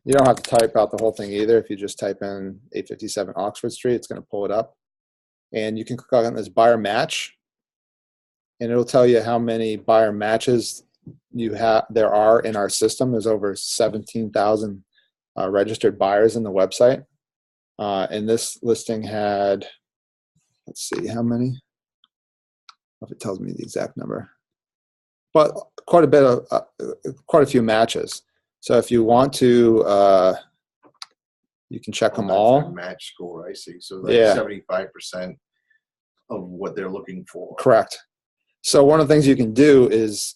[SPEAKER 1] you don't have to type out the whole thing either. If you just type in 857 Oxford Street, it's going to pull it up. And you can click on this buyer match. and it'll tell you how many buyer matches there are in our system. There's over 17,000 registered buyers in the website. And this listing had, let's see how many, if it tells me the exact number, but quite a few matches. So if you want to, you can check them
[SPEAKER 2] That's
[SPEAKER 1] all.
[SPEAKER 2] their match score, I see. So like
[SPEAKER 1] Yeah.
[SPEAKER 2] 75% of what they're looking for.
[SPEAKER 1] Correct. So one of the things you can do is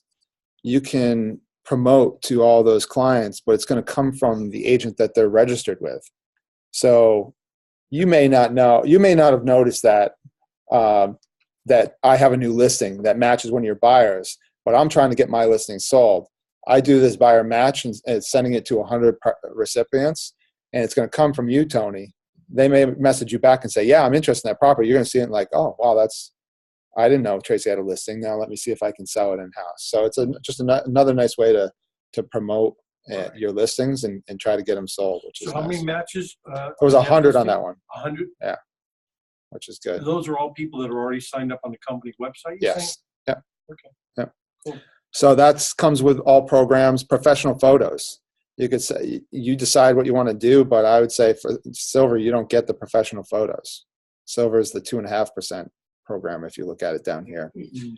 [SPEAKER 1] you can promote to all those clients, but it's going to come from the agent that they're registered with. So you may not have noticed that that I have a new listing that matches one of your buyers, but I'm trying to get my listing sold. I do this buyer match and it's sending it to 100 recipients, and it's going to come from you, Tony. They may message you back and say, yeah, I'm interested in that property. You're going to see it and like, oh, wow, I didn't know Tracy had a listing. Now let me see if I can sell it in-house. So it's just another nice way to promote your listings and try to get them sold, which is
[SPEAKER 6] So how
[SPEAKER 1] nice.
[SPEAKER 6] many matches?
[SPEAKER 1] It was 100 on that one,
[SPEAKER 6] 100?
[SPEAKER 1] which is good.
[SPEAKER 6] Those are all people that are already signed up on the company website, you're saying?
[SPEAKER 1] Yes. Yep.
[SPEAKER 6] Okay.
[SPEAKER 1] Yep.
[SPEAKER 6] Cool.
[SPEAKER 1] So that comes with all programs. Professional photos. You could say you decide what you want to do, but I would say for Silver, you don't get the professional photos. Silver is the 2.5% program. If you look at it down here,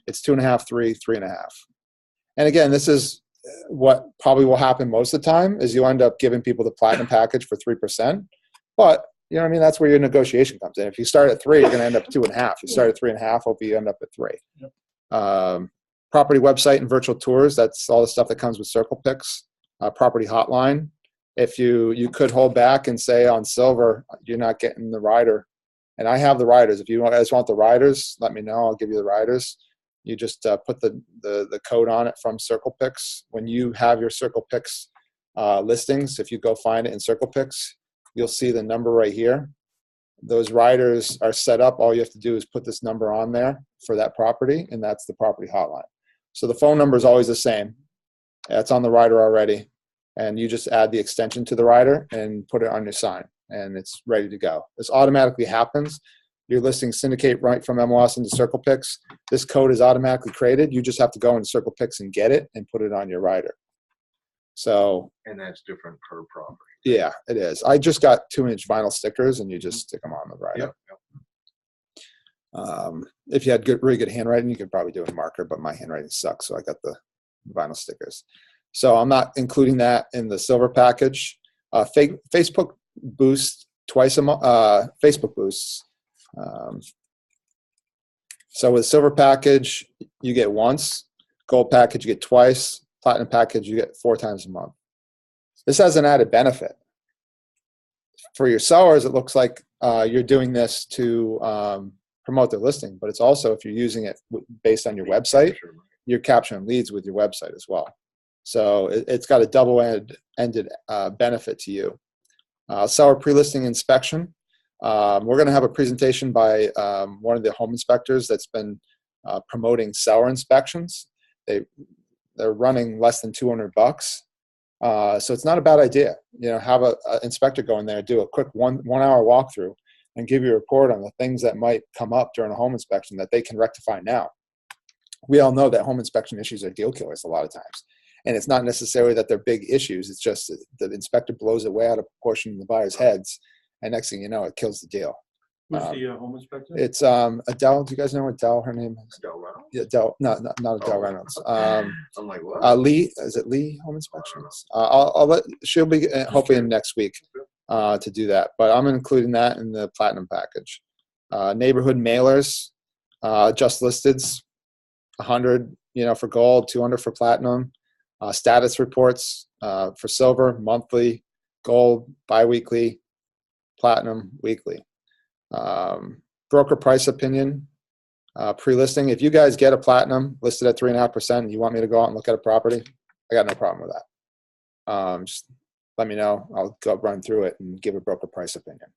[SPEAKER 1] it's 2.5, 3, 3.5. And again, this is what probably will happen most of the time is you end up giving people the platinum package for 3%. But you know what I mean? That's where your negotiation comes in. If you start at 3, you're going to end up at 2.5. You start at 3.5, hope you end up at 3.
[SPEAKER 6] Yep.
[SPEAKER 1] Property website and virtual tours. That's all the stuff that comes with Circle Picks. Property hotline. If you could hold back and say on Silver, you're not getting the rider. And I have the riders. If you guys want the riders, let me know. I'll give you the riders. You just put the code on it from Circle Picks. When you have your Circle Picks listings, if you go find it in Circle Picks, you'll see the number right here. Those riders are set up. All you have to do is put this number on there for that property, and that's the property hotline. So the phone number is always the same. It's on the rider already, and you just add the extension to the rider and put it on your sign, and it's ready to go. This automatically happens. Your listings syndicate right from MLS into Circle Picks. This code is automatically created. You just have to go into Circle Picks and get it and put it on your rider. So,
[SPEAKER 2] And that's different per property.
[SPEAKER 1] yeah, it is. I just got 2-inch vinyl stickers, and you just stick them on the rider.
[SPEAKER 2] Yep.
[SPEAKER 1] If you had really good handwriting, you could probably do a marker, but my handwriting sucks, so I got the vinyl stickers. So I'm not including that in the Silver package. Facebook boost twice a month. Facebook boosts. So with Silver package, you get once. Gold package, you get twice. Platinum package, you get 4 times a month. This has an added benefit. For your sellers, it looks like you're doing this to promote their listing, but it's also, if you're using it based on your website, you're capturing leads with your website as well. So it's got a double-ended benefit to you. Seller pre-listing inspection. We're going to have a presentation by one of the home inspectors that's been promoting seller inspections. They're running less than $200. So it's not a bad idea. Have an inspector go in there, do a quick one-hour walkthrough, and give you a report on the things that might come up during a home inspection that they can rectify now. We all know that home inspection issues are deal killers a lot of times. And it's not necessarily that they're big issues. It's just the inspector blows it way out of proportion in the buyer's heads. And next thing you know, it kills the deal.
[SPEAKER 6] Who's the home inspector?
[SPEAKER 1] It's Adele. Do you guys know Adele? Her name is?
[SPEAKER 2] Adele Reynolds?
[SPEAKER 1] Yeah, Adele. No, not Adele Reynolds.
[SPEAKER 2] I'm like, what?
[SPEAKER 1] Lee. Is it Lee Home Inspections? I'll let. She'll be hopefully in next week to do that. But I'm including that in the platinum package. Neighborhood mailers, just listeds, 100. For gold, 200 for platinum. Status reports for silver, monthly, gold, biweekly, platinum, weekly. Broker price opinion, pre-listing. If you guys get a platinum listed at 3.5% and you want me to go out and look at a property, I got no problem with that. Just let me know. I'll go run through it and give a broker price opinion.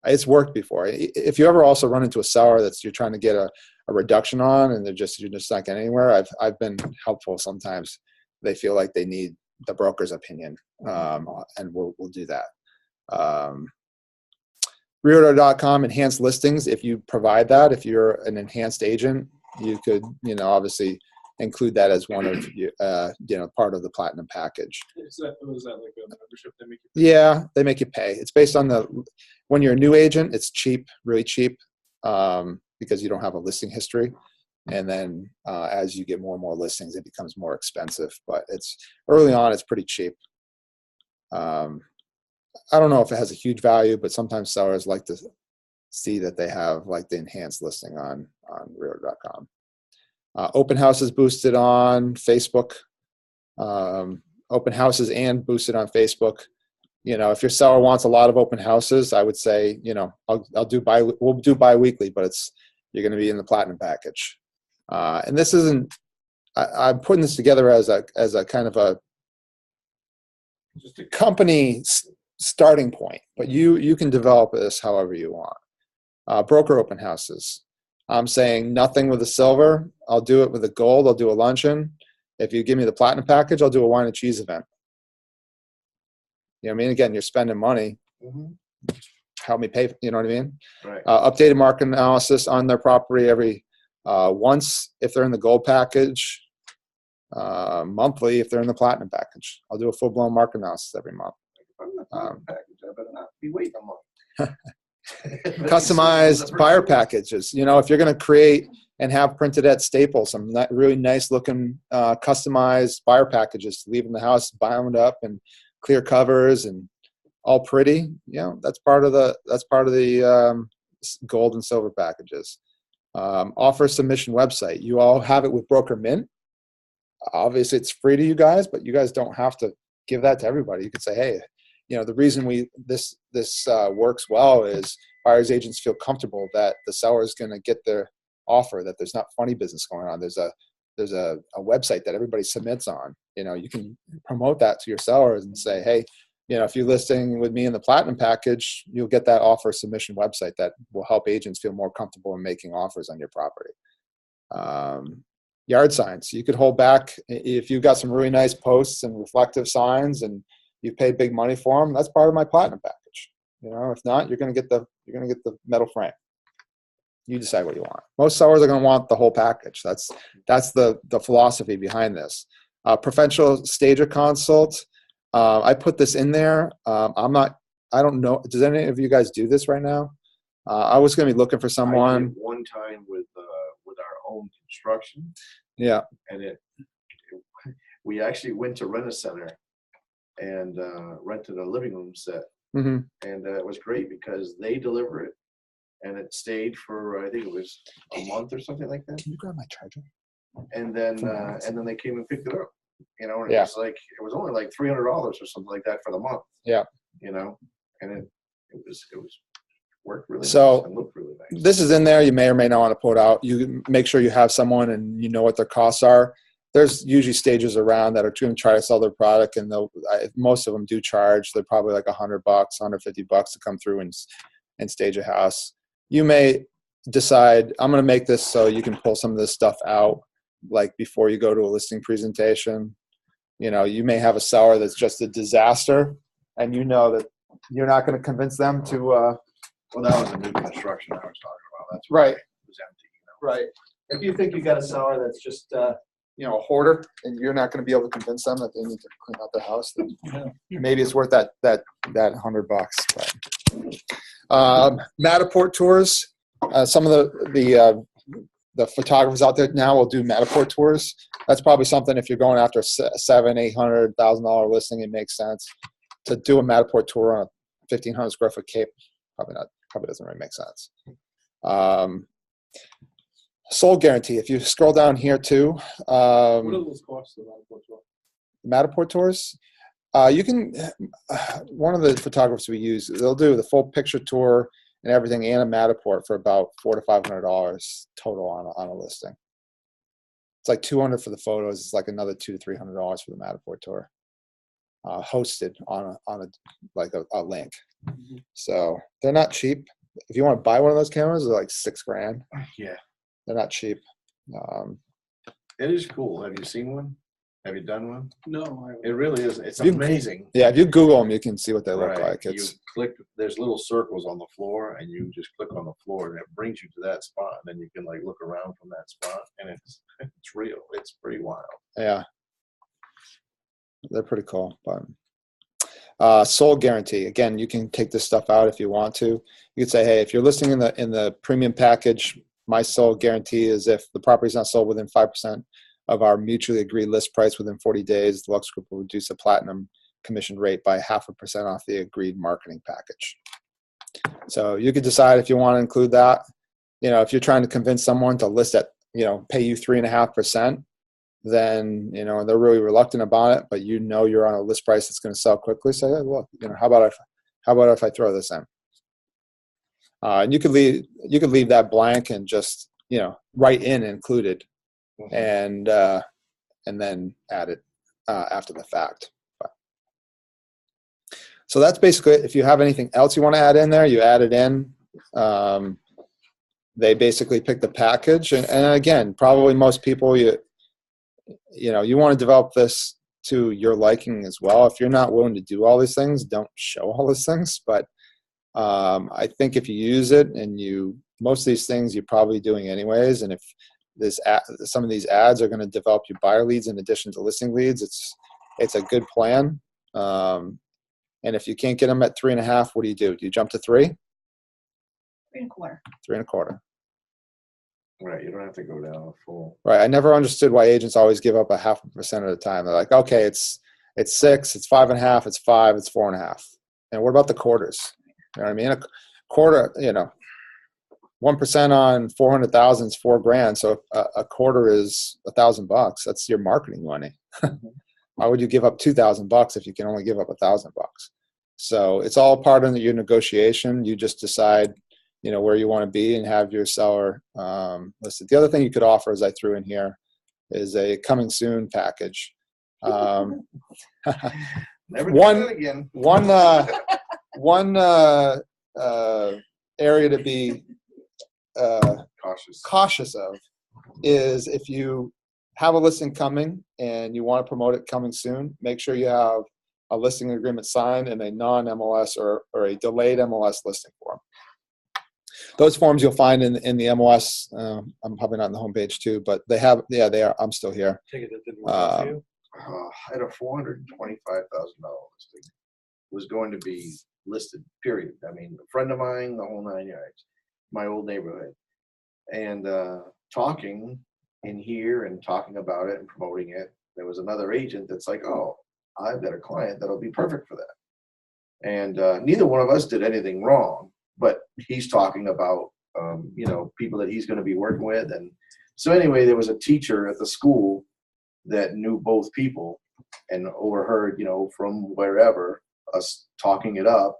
[SPEAKER 1] It's worked before. If you ever also run into a seller that you're trying to get a reduction on and you're just not getting anywhere, I've been helpful sometimes. They feel like they need the broker's opinion, and we'll do that. Realtor.com enhanced listings. If you provide that, if you're an enhanced agent, you could, obviously include that as one of part of the platinum package.
[SPEAKER 4] Was that like a membership they make you?
[SPEAKER 1] Yeah, they make you pay. It's based on when you're a new agent, it's cheap, really cheap, because you don't have a listing history. And then as you get more and more listings, it becomes more expensive. But early on, it's pretty cheap. I don't know if it has a huge value, but sometimes sellers like to see that they have like the enhanced listing on realtor.com. Open houses boosted on Facebook. Open houses and boosted on Facebook. If your seller wants a lot of open houses, I would say, we'll do bi-weekly, but you're going to be in the platinum package. And this isn't, I'm putting this together as a kind of just a company starting point, but you can develop this however you want. Broker open houses. I'm saying nothing with the silver. I'll do it with the gold. I'll do a luncheon. If you give me the platinum package, I'll do a wine and cheese event. You know what I mean? Again, you're spending money. Help me pay. You know what I mean?
[SPEAKER 2] Right.
[SPEAKER 1] Updated market analysis on their property every once if they're in the gold package. Monthly if they're in the platinum package. I'll do a full-blown market analysis every month.
[SPEAKER 2] If I'm in the platinum package, I better not be waiting a month.
[SPEAKER 1] Customized buyer packages. If you're going to create and have printed at Staples some really nice looking customized buyer packages to leave in the house, bound up and clear covers and all pretty. That's part of the gold and silver packages. Offer submission website. You all have it with Broker Mint. Obviously, it's free to you guys, but you guys don't have to give that to everybody. You could say, hey, the reason this works well is buyers agents feel comfortable that the seller is going to get their offer, that there's not funny business going on. There's a website that everybody submits on. You can promote that to your sellers and say, hey, if you're listing with me in the platinum package, you'll get that offer submission website that will help agents feel more comfortable in making offers on your property. Yard signs. You could hold back if you've got some really nice posts and reflective signs and you pay big money for them. That's part of my platinum package. If not, you're going to get the metal frame. You decide what you want. Most sellers are going to want the whole package. That's the philosophy behind this. Professional stager consult. I put this in there. I don't know. Does any of you guys do this right now? I was going to be looking for
[SPEAKER 2] I
[SPEAKER 1] someone.
[SPEAKER 2] did one time with our own construction.
[SPEAKER 1] Yeah.
[SPEAKER 2] And we actually went to Rent-A-Center and rented a living room set.
[SPEAKER 1] Mm-hmm.
[SPEAKER 2] And it was great because they deliver it and it stayed for, I think it was a month or something like that.
[SPEAKER 1] Can you grab my charger?
[SPEAKER 2] And then they came and picked it up, and it
[SPEAKER 1] Yeah.
[SPEAKER 2] was only like $300 or something like that for the month.
[SPEAKER 1] Yeah.
[SPEAKER 2] And it was worked really
[SPEAKER 1] So,
[SPEAKER 2] nice and looked really nice.
[SPEAKER 1] This is in there. You may or may not want to put out. You make sure you have someone and you know what their costs are. There's usually stages around that are going to try to sell their product, and most of them do charge. They're probably like $100, $150 to come through and stage a house. You may decide, I'm going to make this so you can pull some of this stuff out, like before you go to a listing presentation. You may have a seller that's just a disaster, and that you're not going to convince them to.
[SPEAKER 2] Well, that was a new construction I was talking about. That's
[SPEAKER 1] Right.
[SPEAKER 2] It was empty.
[SPEAKER 1] Right. If you think you got a seller that's just a hoarder, and you're not going to be able to convince them that they need to clean out their house, then maybe it's worth that $100. But Matterport tours. Some of the photographers out there now will do Matterport tours. That's probably something if you're going after a $700,000-$800,000 listing, it makes sense to do a Matterport tour on a 1,500 square foot cape. Probably doesn't really make sense. Sold guarantee. If you scroll down here too,
[SPEAKER 4] What are those costs of that?
[SPEAKER 1] Matterport tours. You can. One of the photographers we use, they'll do the full picture tour and everything, and a Matterport for about $400 to $500 total on a listing. It's like $200 for the photos. It's like another $200 to $300 for the Matterport tour, hosted on a link.
[SPEAKER 4] Mm-hmm.
[SPEAKER 1] So they're not cheap. If you want to buy one of those cameras, they're like $6,000.
[SPEAKER 2] Yeah.
[SPEAKER 1] They're not cheap.
[SPEAKER 2] It is cool. Have you seen one? Have you done one?
[SPEAKER 4] No,
[SPEAKER 2] It really is. It's
[SPEAKER 1] You-
[SPEAKER 2] amazing.
[SPEAKER 1] Yeah, if you Google them, you can see what they look
[SPEAKER 2] Right.
[SPEAKER 1] like.
[SPEAKER 2] You
[SPEAKER 1] It's
[SPEAKER 2] click, there's little circles on the floor, and you just click on the floor, and it brings you to that spot. And then you can like look around from that spot, and it's real. It's pretty wild.
[SPEAKER 1] yeah, they're pretty cool. But sold guarantee. Again, you can take this stuff out if you want to. You could say, hey, if you're listing in the premium package, my sold guarantee is if the property is not sold within 5% of our mutually agreed list price within 40 days, the Lux Group will reduce the platinum commission rate by 0.5% off the agreed marketing package. So you could decide if you want to include that. You know, if you're trying to convince someone to list at, pay you 3.5%, then, they're really reluctant about it, but you're on a list price that's going to sell quickly. Say, hey, look, how about if I throw this in? And you could leave that blank and just, write in included, and then add it after the fact. So that's basically it. If you have anything else you want to add in there, you add it in. They basically pick the package, and again, probably most people you want to develop this to your liking as well. If you're not willing to do all these things, don't show all these things. But I think if you use it, and most of these things you're probably doing anyways, and if some of these ads are going to develop your buyer leads in addition to listing leads, it's a good plan. And if you can't get them at 3.5, what do? Do you jump to 3?
[SPEAKER 3] 3.25.
[SPEAKER 1] 3.25.
[SPEAKER 2] Right. You don't have to go down a full.
[SPEAKER 1] Right. I never understood why agents always give up 0.5% at a time. They're like, okay, it's 6, it's 5.5, it's 5, it's 4.5. And what about the quarters? You know what I mean? A quarter, 1% on 400,000 is $4,000. So a quarter is $1,000. That's your marketing money. Why would you give up $2,000 if you can only give up $1,000? So it's all part of your negotiation. You just decide, where you want to be and have your seller listed. The other thing you could offer, as I threw in here, is a coming soon package.
[SPEAKER 2] Never do
[SPEAKER 1] One-
[SPEAKER 2] that again.
[SPEAKER 1] One area to be
[SPEAKER 2] Cautious.
[SPEAKER 1] cautious of is if you have a listing coming and you want to promote it coming soon, make sure you have a listing agreement signed and a non-MLS or a delayed MLS listing form. Those forms you'll find in the MLS. I'm probably not on the homepage too, but they are. I'm still here.
[SPEAKER 5] Take it that didn't work out for you?
[SPEAKER 2] I had a $425,000 listing. Was going to be listed, period. I mean, a friend of mine, the whole 9 yards, my old neighborhood. And talking in here and talking about it and promoting it, there was another agent that's like, oh, I've got a client that'll be perfect for that. And neither one of us did anything wrong, but he's talking about, people that he's going to be working with. And so anyway, there was a teacher at the school that knew both people and overheard, from wherever, us talking it up,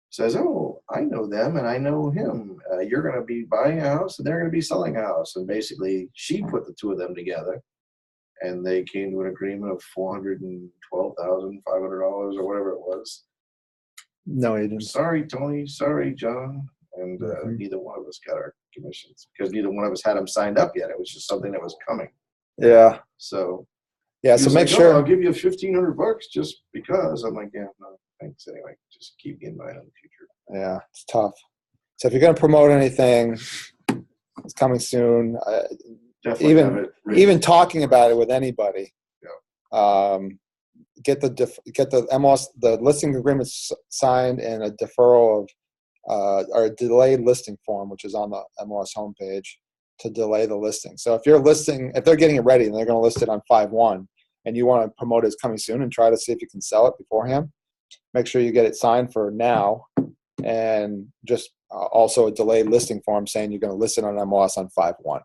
[SPEAKER 2] says, oh, I know them and I know him. You're going to be buying a house and they're going to be selling a house. And basically she put the two of them together and they came to an agreement of $412,500 or whatever it was.
[SPEAKER 1] No agents.
[SPEAKER 2] Sorry, Tony. Sorry, John. And neither one of us got our commissions because neither one of us had them signed up yet. It was just something that was coming.
[SPEAKER 1] Yeah.
[SPEAKER 2] So
[SPEAKER 1] Yeah.
[SPEAKER 2] he
[SPEAKER 1] So
[SPEAKER 2] was
[SPEAKER 1] make
[SPEAKER 2] like,
[SPEAKER 1] sure.
[SPEAKER 2] "Oh, I'll give you $1,500 just because." I'm like, yeah, no, thanks. Anyway, just keep me in mind in the future.
[SPEAKER 1] Yeah, it's tough. So if you're going to promote anything, it's coming soon.
[SPEAKER 2] Definitely
[SPEAKER 1] Even-
[SPEAKER 2] have it written.
[SPEAKER 1] Even talking about it with anybody. Get the MLS, the listing agreement signed, and a deferral of or a delayed listing form, which is on the MLS homepage, to delay the listing. So if they're getting it ready and they're going to list it on 5/1, and you want to promote it as coming soon and try to see if you can sell it beforehand, make sure you get it signed for now, and just also a delayed listing form saying you're going to list it on MLS on 5/1.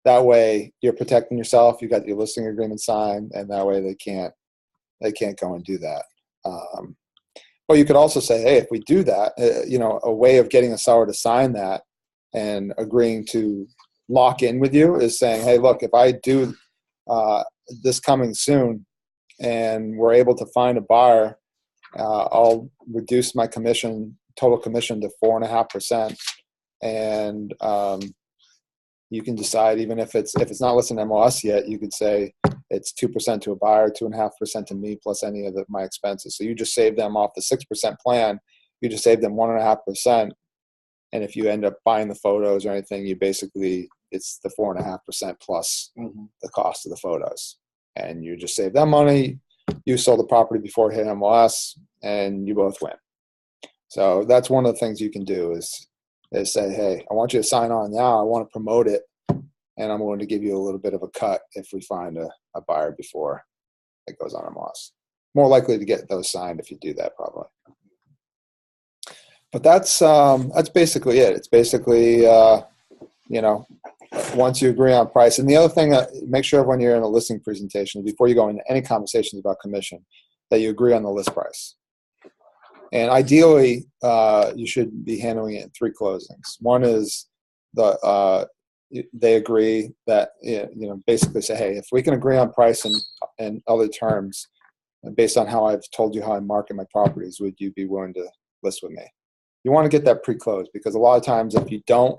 [SPEAKER 1] That way you're protecting yourself. You got your listing agreement signed, and that way they can't go and do that. But you could also say, hey, if we do that, a way of getting a seller to sign that and agreeing to lock in with you is saying, hey, look, if I do this coming soon and we're able to find a buyer, I'll reduce my total commission to 4.5%. And you can decide, even if it's not listed in MLS yet, you could say, it's 2% to a buyer, 2.5% to me, plus any of my expenses. So you just save them off the 6% plan. You just save them 1.5%. And if you end up buying the photos or anything, you basically, it's the 4.5% plus the cost of the photos. And you just save them money. You sold the property before it hit MLS, and you both win. So that's one of the things you can do is say, hey, I want you to sign on now. I want to promote it, and I'm going to give you a little bit of a cut if we find a buyer before it goes on MLS. More likely to get those signed if you do that, probably. But that's basically it. It's basically, once you agree on price. And the other thing, make sure when you're in a listing presentation, before you go into any conversations about commission, that you agree on the list price. And ideally, you should be handling it in 3 closings. One is they agree that, basically say, hey, if we can agree on price and other terms, based on how I've told you how I market my properties, would you be willing to list with me? You want to get that pre-closed, because a lot of times if you don't,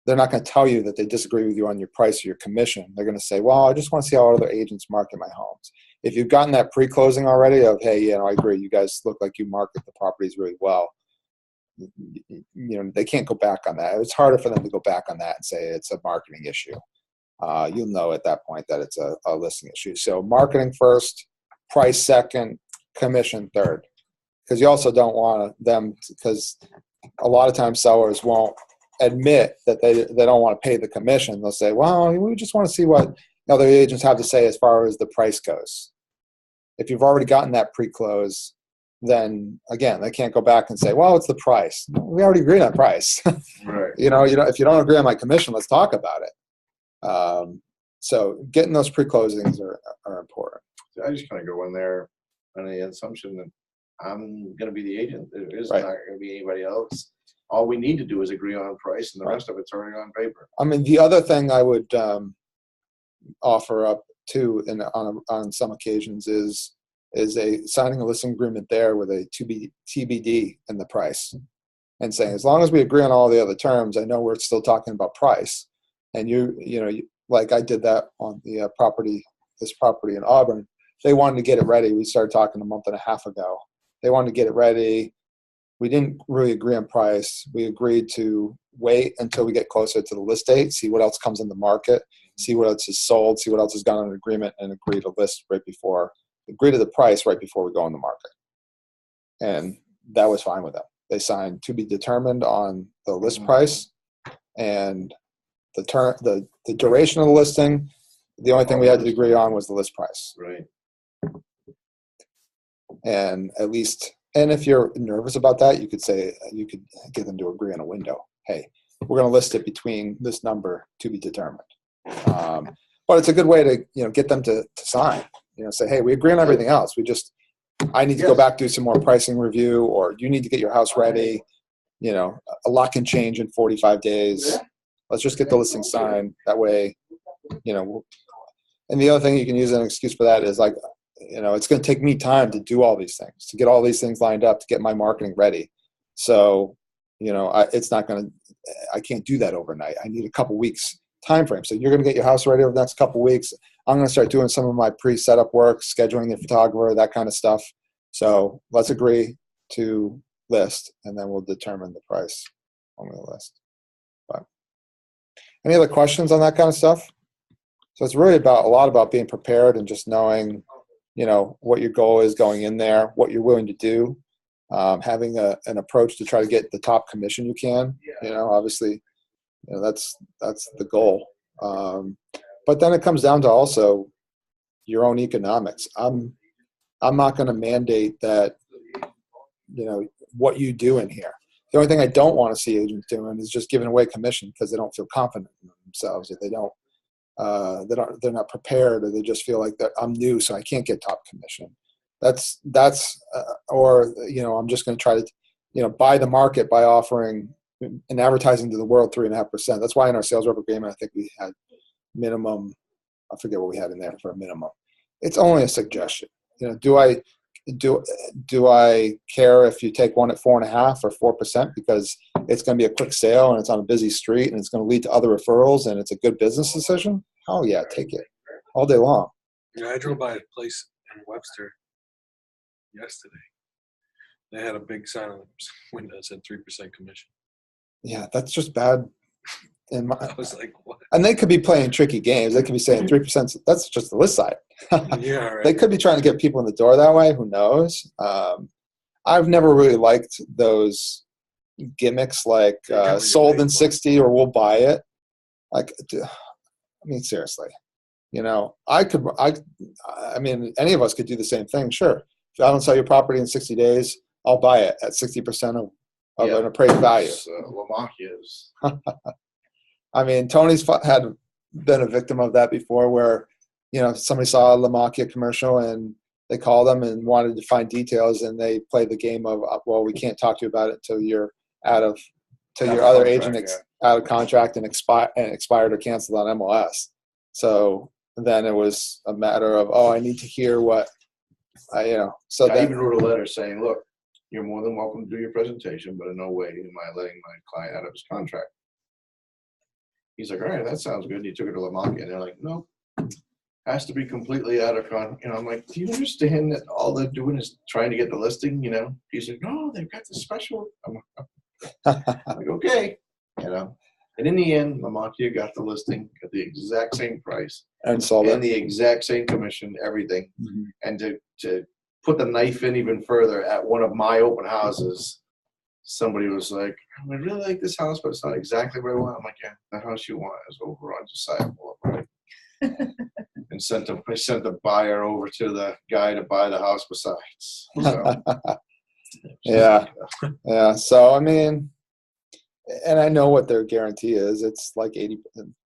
[SPEAKER 1] they're not going to tell you that they disagree with you on your price or your commission. They're going to say, well, I just want to see how other agents market my homes. If you've gotten that pre-closing already of, hey, I agree, you guys look like you market the properties really well, they can't go back on that. It's harder for them to go back on that and say it's a marketing issue. You'll know at that point that it's a listing issue. So marketing first, price second, commission third. Because you also don't want them, because a lot of times sellers won't admit that they don't want to pay the commission. They'll say, well, we just want to see what other agents have to say as far as the price goes. If you've already gotten that pre-close, then again, they can't go back and say, well, it's the price. We already agreed on price.
[SPEAKER 2] Right.
[SPEAKER 1] If you don't agree on my commission, let's talk about it. So getting those pre-closings are important.
[SPEAKER 2] I just kind of go in there on the assumption that I'm going to be the agent. There is
[SPEAKER 1] Right.
[SPEAKER 2] not going to be anybody else. All we need to do is agree on price, and the rest of it's already on paper.
[SPEAKER 1] I mean, the other thing I would offer up too, on some occasions, is signing a listing agreement there with a TBD in the price, and saying, as long as we agree on all the other terms, I know we're still talking about price. And like I did that on the this property in Auburn. They wanted to get it ready. We started talking a month and a half ago. They wanted to get it ready. We didn't really agree on price. We agreed to wait until we get closer to the list date, see what else comes in the market, see what else is sold, see what else has gone on an agreement, and agree to the price right before we go on the market. And that was fine with them. They signed to be determined on the list price and the duration of the listing. The only thing we had to agree on was the list price.
[SPEAKER 2] Right.
[SPEAKER 1] And if you're nervous about that, you could get them to agree on a window. Hey, we're going to list it between this number to be determined. But it's a good way to, get them to sign, say, hey, we agree on everything else. I need to go back, do some more pricing review, or you need to get your house ready. A lot can change in 45 days. Let's just get the listing signed. That way, and the other thing you can use as an excuse for that is like, it's going to take me time to do all these things, to get all these things lined up, to get my marketing ready. So, I can't do that overnight. I need a couple weeks time frame. So you're going to get your house ready over the next couple weeks. I'm going to start doing some of my pre-setup work, scheduling the photographer, that kind of stuff. So let's agree to list, and then we'll determine the price on the list. But any other questions on that kind of stuff? So it's really a lot about being prepared and just knowing, what your goal is going in there, what you're willing to do, having an approach to try to get the top commission you can. Obviously, that's the goal. But then it comes down to also your own economics. I'm not going to mandate that, what you do in here. The only thing I don't want to see agents doing is just giving away commission because they don't feel confident in themselves. If they don't, they're not prepared, or they just feel like that I'm new, so I can't get top commission. Or I'm just going to try to, buy the market by offering and advertising to the world 3.5%. That's why in our sales rep agreement, I think we had minimum. I forget what we had in there for a minimum. It's only a suggestion. Do I care if you take one at 4.5 or 4% because it's going to be a quick sale and it's on a busy street and it's going to lead to other referrals and it's a good business decision? Oh yeah, take it all day long.
[SPEAKER 5] Yeah, I drove by a place in Webster yesterday. They had a big sign on the window that said 3% commission.
[SPEAKER 1] Yeah, that's just bad. In my,
[SPEAKER 5] I was like, what?
[SPEAKER 1] and they could be playing tricky games. They could be saying 3%. That's just the list side.
[SPEAKER 5] Yeah, right.
[SPEAKER 1] They could be trying to get people in the door that way. Who knows? I've never really liked those gimmicks like sold in 60 or we'll buy it. Like, I mean, seriously, you know, I mean, any of us could do the same thing. Sure. If I don't sell your property in 60 days, I'll buy it at 60% of
[SPEAKER 2] Yeah.
[SPEAKER 1] an appraised value.
[SPEAKER 2] Lamakia's.
[SPEAKER 1] I mean, Tony's had been a victim of that before where, you know, somebody saw a Lamakia commercial and they called them and wanted to find details and they played the game of, well, we can't talk to you about it until you're till your other agent out of contract and expired or canceled on MLS. So then it was a matter of, oh, I need to hear what, you know. So
[SPEAKER 2] I
[SPEAKER 1] that,
[SPEAKER 2] even wrote a letter saying, look, you're more than welcome to do your presentation, but in no way am I letting my client out of his contract. He's like, all right, that sounds good. And he took it to Lamakia, and they're like, no, has to be completely out of you know, I'm like, do you understand that all they're doing is trying to get the listing, you know? He's like, no, they've got the special. I'm like, okay, you know. And in the end, Lamakia got the listing at the exact same price
[SPEAKER 1] and sold
[SPEAKER 2] and
[SPEAKER 1] it.
[SPEAKER 2] the exact same commission, everything.
[SPEAKER 1] Mhm.
[SPEAKER 2] And to put the knife in even further, at one of my open houses, somebody was like, I really like this house, but it's not exactly what I want. I'm like, yeah, the house you want is over on Josiah Boulevard. And I sent the buyer over to the guy to buy the house besides. So,
[SPEAKER 1] Yeah. Yeah. So, I mean, and I know what their guarantee is. It's like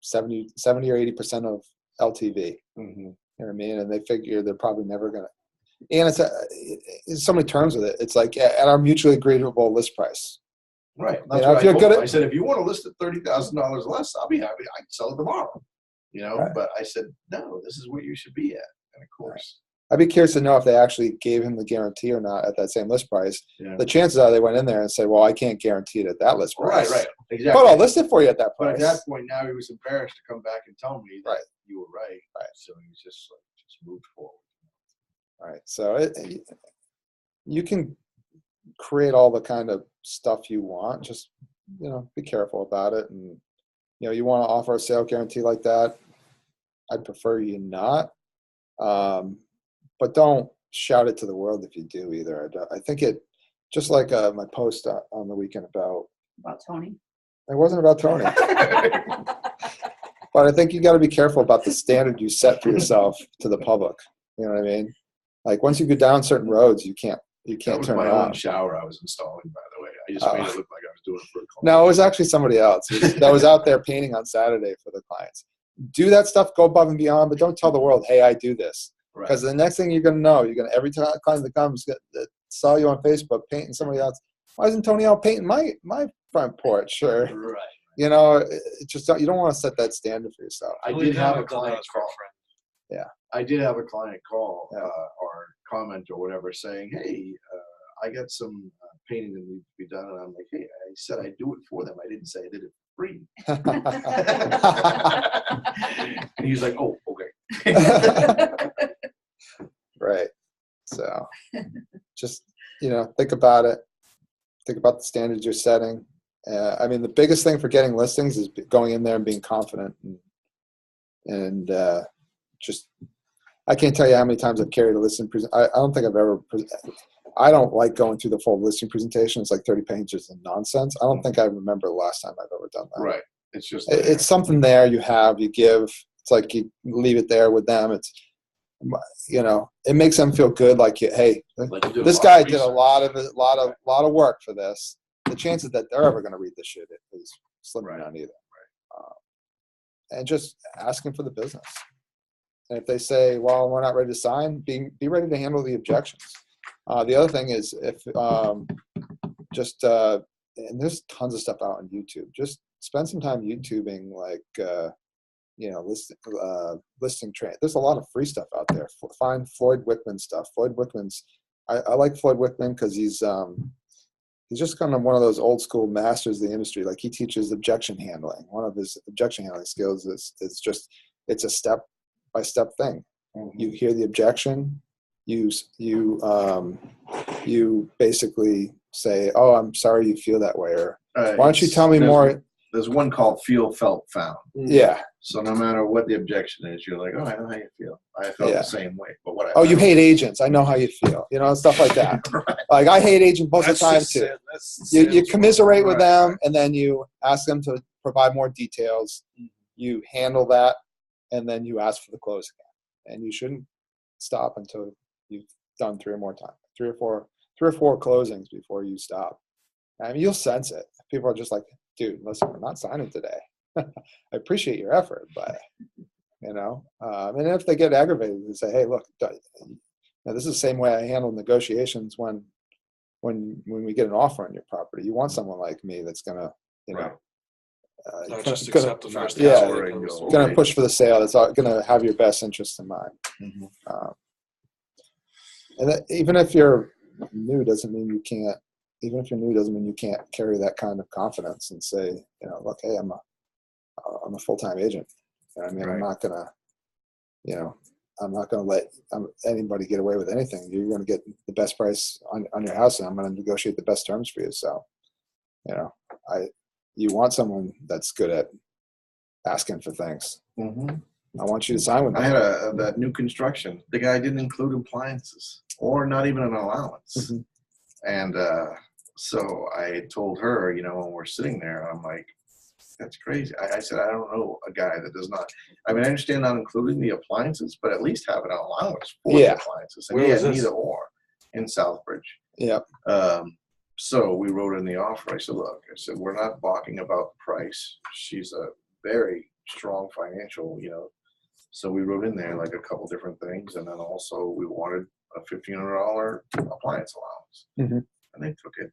[SPEAKER 1] 70 or 80% of LTV.
[SPEAKER 2] mhm.
[SPEAKER 1] You know what I mean? And they figure they're probably never going to. And it's so many terms with it. It's like at our mutually agreeable list price.
[SPEAKER 2] Right.
[SPEAKER 1] You
[SPEAKER 2] That's
[SPEAKER 1] know,
[SPEAKER 2] what
[SPEAKER 1] if
[SPEAKER 2] I
[SPEAKER 1] you're
[SPEAKER 2] told
[SPEAKER 1] good
[SPEAKER 2] him.
[SPEAKER 1] at-
[SPEAKER 2] I said, if you want to list at $30,000 less, I'll be happy. I can sell it tomorrow. You know,
[SPEAKER 1] Right.
[SPEAKER 2] but I said, no, this is where you should be at. And of course,
[SPEAKER 1] I'd be curious to know if they actually gave him the guarantee or not at that same list price.
[SPEAKER 2] yeah.
[SPEAKER 1] The chances are they went in there and said, well, I can't guarantee it at that list price.
[SPEAKER 2] Right. Exactly.
[SPEAKER 1] But I'll list it for you at that
[SPEAKER 2] But at
[SPEAKER 1] price.
[SPEAKER 2] that point, now he was embarrassed to come back and tell me that
[SPEAKER 1] Right.
[SPEAKER 2] you were right.
[SPEAKER 1] Right.
[SPEAKER 2] So he was just moved forward.
[SPEAKER 1] Right. So you can create all the kind of stuff you want. Just, you know, be careful about it. And, you know, you want to offer a sale guarantee like that, I'd prefer you not. But don't shout it to the world if you do either. I think it, just like my post on the weekend about
[SPEAKER 3] Tony.
[SPEAKER 1] it wasn't about Tony, but I think you got to be careful about the standard you set for yourself to the public. You know what I mean? Like once you go down certain roads, you can't
[SPEAKER 2] That was
[SPEAKER 1] turn
[SPEAKER 2] my
[SPEAKER 1] around.
[SPEAKER 2] own shower I was installing, by the way. I just
[SPEAKER 1] Oh.
[SPEAKER 2] made it look like I was doing it for a client.
[SPEAKER 1] No, it was actually somebody else that was out there painting on Saturday for the clients. Do that stuff, go above and beyond, but don't tell the world, hey, I do this.
[SPEAKER 2] Right.
[SPEAKER 1] Because the next thing you're going to know, every time a client that comes that saw you on Facebook painting somebody else, why isn't Tony out painting my front porch? Or,
[SPEAKER 2] Right.
[SPEAKER 1] you know, it just you don't want to set that standard for yourself.
[SPEAKER 2] I
[SPEAKER 5] Only
[SPEAKER 2] did
[SPEAKER 5] now
[SPEAKER 2] have a
[SPEAKER 5] I've done that
[SPEAKER 2] client
[SPEAKER 5] as for a
[SPEAKER 2] call.
[SPEAKER 5] friend.
[SPEAKER 2] I did have a client call
[SPEAKER 1] Yeah.
[SPEAKER 2] or comment or whatever saying, hey, I got some painting that needs to be done. And I'm like, hey, I said I'd do it for them. I didn't say I did it for free. And he's like, oh, okay.
[SPEAKER 1] Right. So just, you know, think about it. Think about the standards you're setting. I mean, the biggest thing for getting listings is going in there and being confident and just, I can't tell you how many times I've carried a listing I don't think I've ever, I don't like going through the full listing presentation. It's like 30 pages of nonsense. I don't think I remember the last time I've ever done that.
[SPEAKER 2] Right. It's just,
[SPEAKER 1] It's something there you give. It's like you leave it there with them. It's, you know, it makes them feel good. Like, hey,
[SPEAKER 2] like you did a
[SPEAKER 1] this
[SPEAKER 2] lot
[SPEAKER 1] guy
[SPEAKER 2] of
[SPEAKER 1] did a
[SPEAKER 2] research.
[SPEAKER 1] lot of work for this. The chances that they're ever going to read this shit is slim to
[SPEAKER 2] Right.
[SPEAKER 1] none either. And just asking for the business. And if they say, well, we're not ready to sign, be ready to handle the objections. The other thing is if and there's tons of stuff out on YouTube. Just spend some time YouTubing, like, you know, listing train. There's a lot of free stuff out there. Find Floyd Wickman stuff. Floyd Wickman's, I like Floyd Wickman because he's just kind of one of those old school masters of the industry. Like he teaches objection handling. One of his objection handling skills is just, it's a step-by-step thing. You hear the objection. You basically say, "Oh, I'm sorry you feel that way," or "Why don't you tell me more?"
[SPEAKER 2] There's one called feel, felt, found.
[SPEAKER 1] Yeah.
[SPEAKER 2] So no matter what the objection is, you're like, oh, I know how you feel. I felt
[SPEAKER 1] Yeah.
[SPEAKER 2] the same way. But what I
[SPEAKER 1] Oh, you hate agents. I know how you feel. Stuff like that.
[SPEAKER 2] Right.
[SPEAKER 1] Like I hate agents most of the time
[SPEAKER 5] just
[SPEAKER 1] too.
[SPEAKER 5] sa- that's
[SPEAKER 1] You
[SPEAKER 5] sales
[SPEAKER 1] commiserate with
[SPEAKER 2] Right,
[SPEAKER 1] them,
[SPEAKER 2] right.
[SPEAKER 1] and then you ask them to provide more details. You handle that, and then you ask for the close again. And you shouldn't stop until you've done three or four closings before you stop. I mean, you'll sense it. People are just like, "Dude, listen, we're not signing today. I appreciate your effort, but and if they get aggravated, they say, "Hey, look, now this is the same way I handle negotiations when we get an offer on your property. You want someone like me that's gonna,
[SPEAKER 2] Right.
[SPEAKER 5] Not just
[SPEAKER 1] gonna,
[SPEAKER 5] accept the first
[SPEAKER 1] yeah,
[SPEAKER 5] offer that
[SPEAKER 2] Already
[SPEAKER 5] comes
[SPEAKER 2] go.
[SPEAKER 1] gonna push for the sale. That's gonna have your best interest in mind.
[SPEAKER 2] Mhm.
[SPEAKER 1] And even if you're new, doesn't mean you can't. Even if you're new, doesn't mean you can't carry that kind of confidence and say, look, hey, I'm a full-time agent. I mean,
[SPEAKER 2] Right.
[SPEAKER 1] I'm not gonna let anybody get away with anything. You're gonna get the best price on your house, and I'm gonna negotiate the best terms for you. So, you want someone that's good at asking for things.
[SPEAKER 2] Mhm.
[SPEAKER 1] I want you to sign with
[SPEAKER 2] I
[SPEAKER 1] me.
[SPEAKER 2] had that new construction. The guy didn't include appliances or not even an allowance.
[SPEAKER 1] Mhm.
[SPEAKER 2] And so I told her, when we're sitting there, I'm like, that's crazy. I said, I don't know a guy that does not. I mean, I understand not including the appliances, but at least have an allowance for
[SPEAKER 1] Yeah.
[SPEAKER 2] the appliances. And
[SPEAKER 5] Where
[SPEAKER 2] he
[SPEAKER 5] was
[SPEAKER 2] had
[SPEAKER 5] this?
[SPEAKER 2] neither or in Southbridge.
[SPEAKER 1] Yeah.
[SPEAKER 2] So we wrote in the offer. I said, look, we're not balking about the price. She's a very strong financial, So we wrote in there like a couple different things. And then also we wanted a $1,500 appliance allowance.
[SPEAKER 1] Mhm.
[SPEAKER 2] And they took it,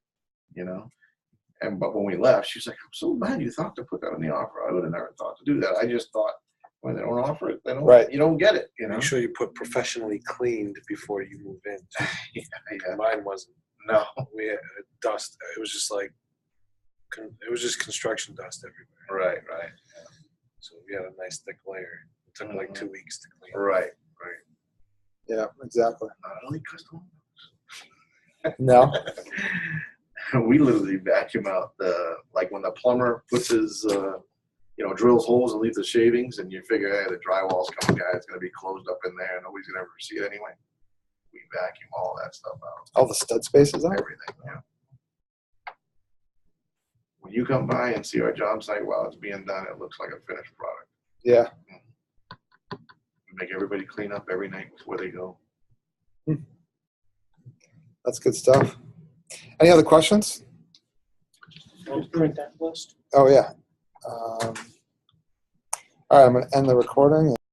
[SPEAKER 2] but when we left, she was like, I'm so glad you thought to put that in the offer. I would have never thought to do that. I just thought when they don't offer it, they don't,
[SPEAKER 1] Right.
[SPEAKER 2] you don't get it,
[SPEAKER 5] Make sure you put professionally cleaned before you move in.
[SPEAKER 2] Yeah.
[SPEAKER 5] Mine wasn't.
[SPEAKER 2] No.
[SPEAKER 5] We had dust. It was just like, it was just construction dust everywhere.
[SPEAKER 2] Right, right.
[SPEAKER 5] So we had a nice thick layer. It took like 2 weeks to clean.
[SPEAKER 2] Right.
[SPEAKER 1] Yeah, exactly.
[SPEAKER 2] Not only custom.
[SPEAKER 1] No.
[SPEAKER 2] We literally vacuum out like when the plumber puts his, drills holes and leaves the shavings, and you figure, hey, the drywall's coming, guy, it's going to be closed up in there, and nobody's going to ever see it anyway. We vacuum all that stuff out.
[SPEAKER 1] All the stud spaces out.
[SPEAKER 2] Everything, yeah. When you come by and see our job site while it's being done, it looks like a finished product.
[SPEAKER 1] Yeah.
[SPEAKER 2] We make everybody clean up every night before they go.
[SPEAKER 1] That's good stuff. Any other questions?
[SPEAKER 6] Print that list.
[SPEAKER 1] Oh, yeah. All right, I'm going to end the recording.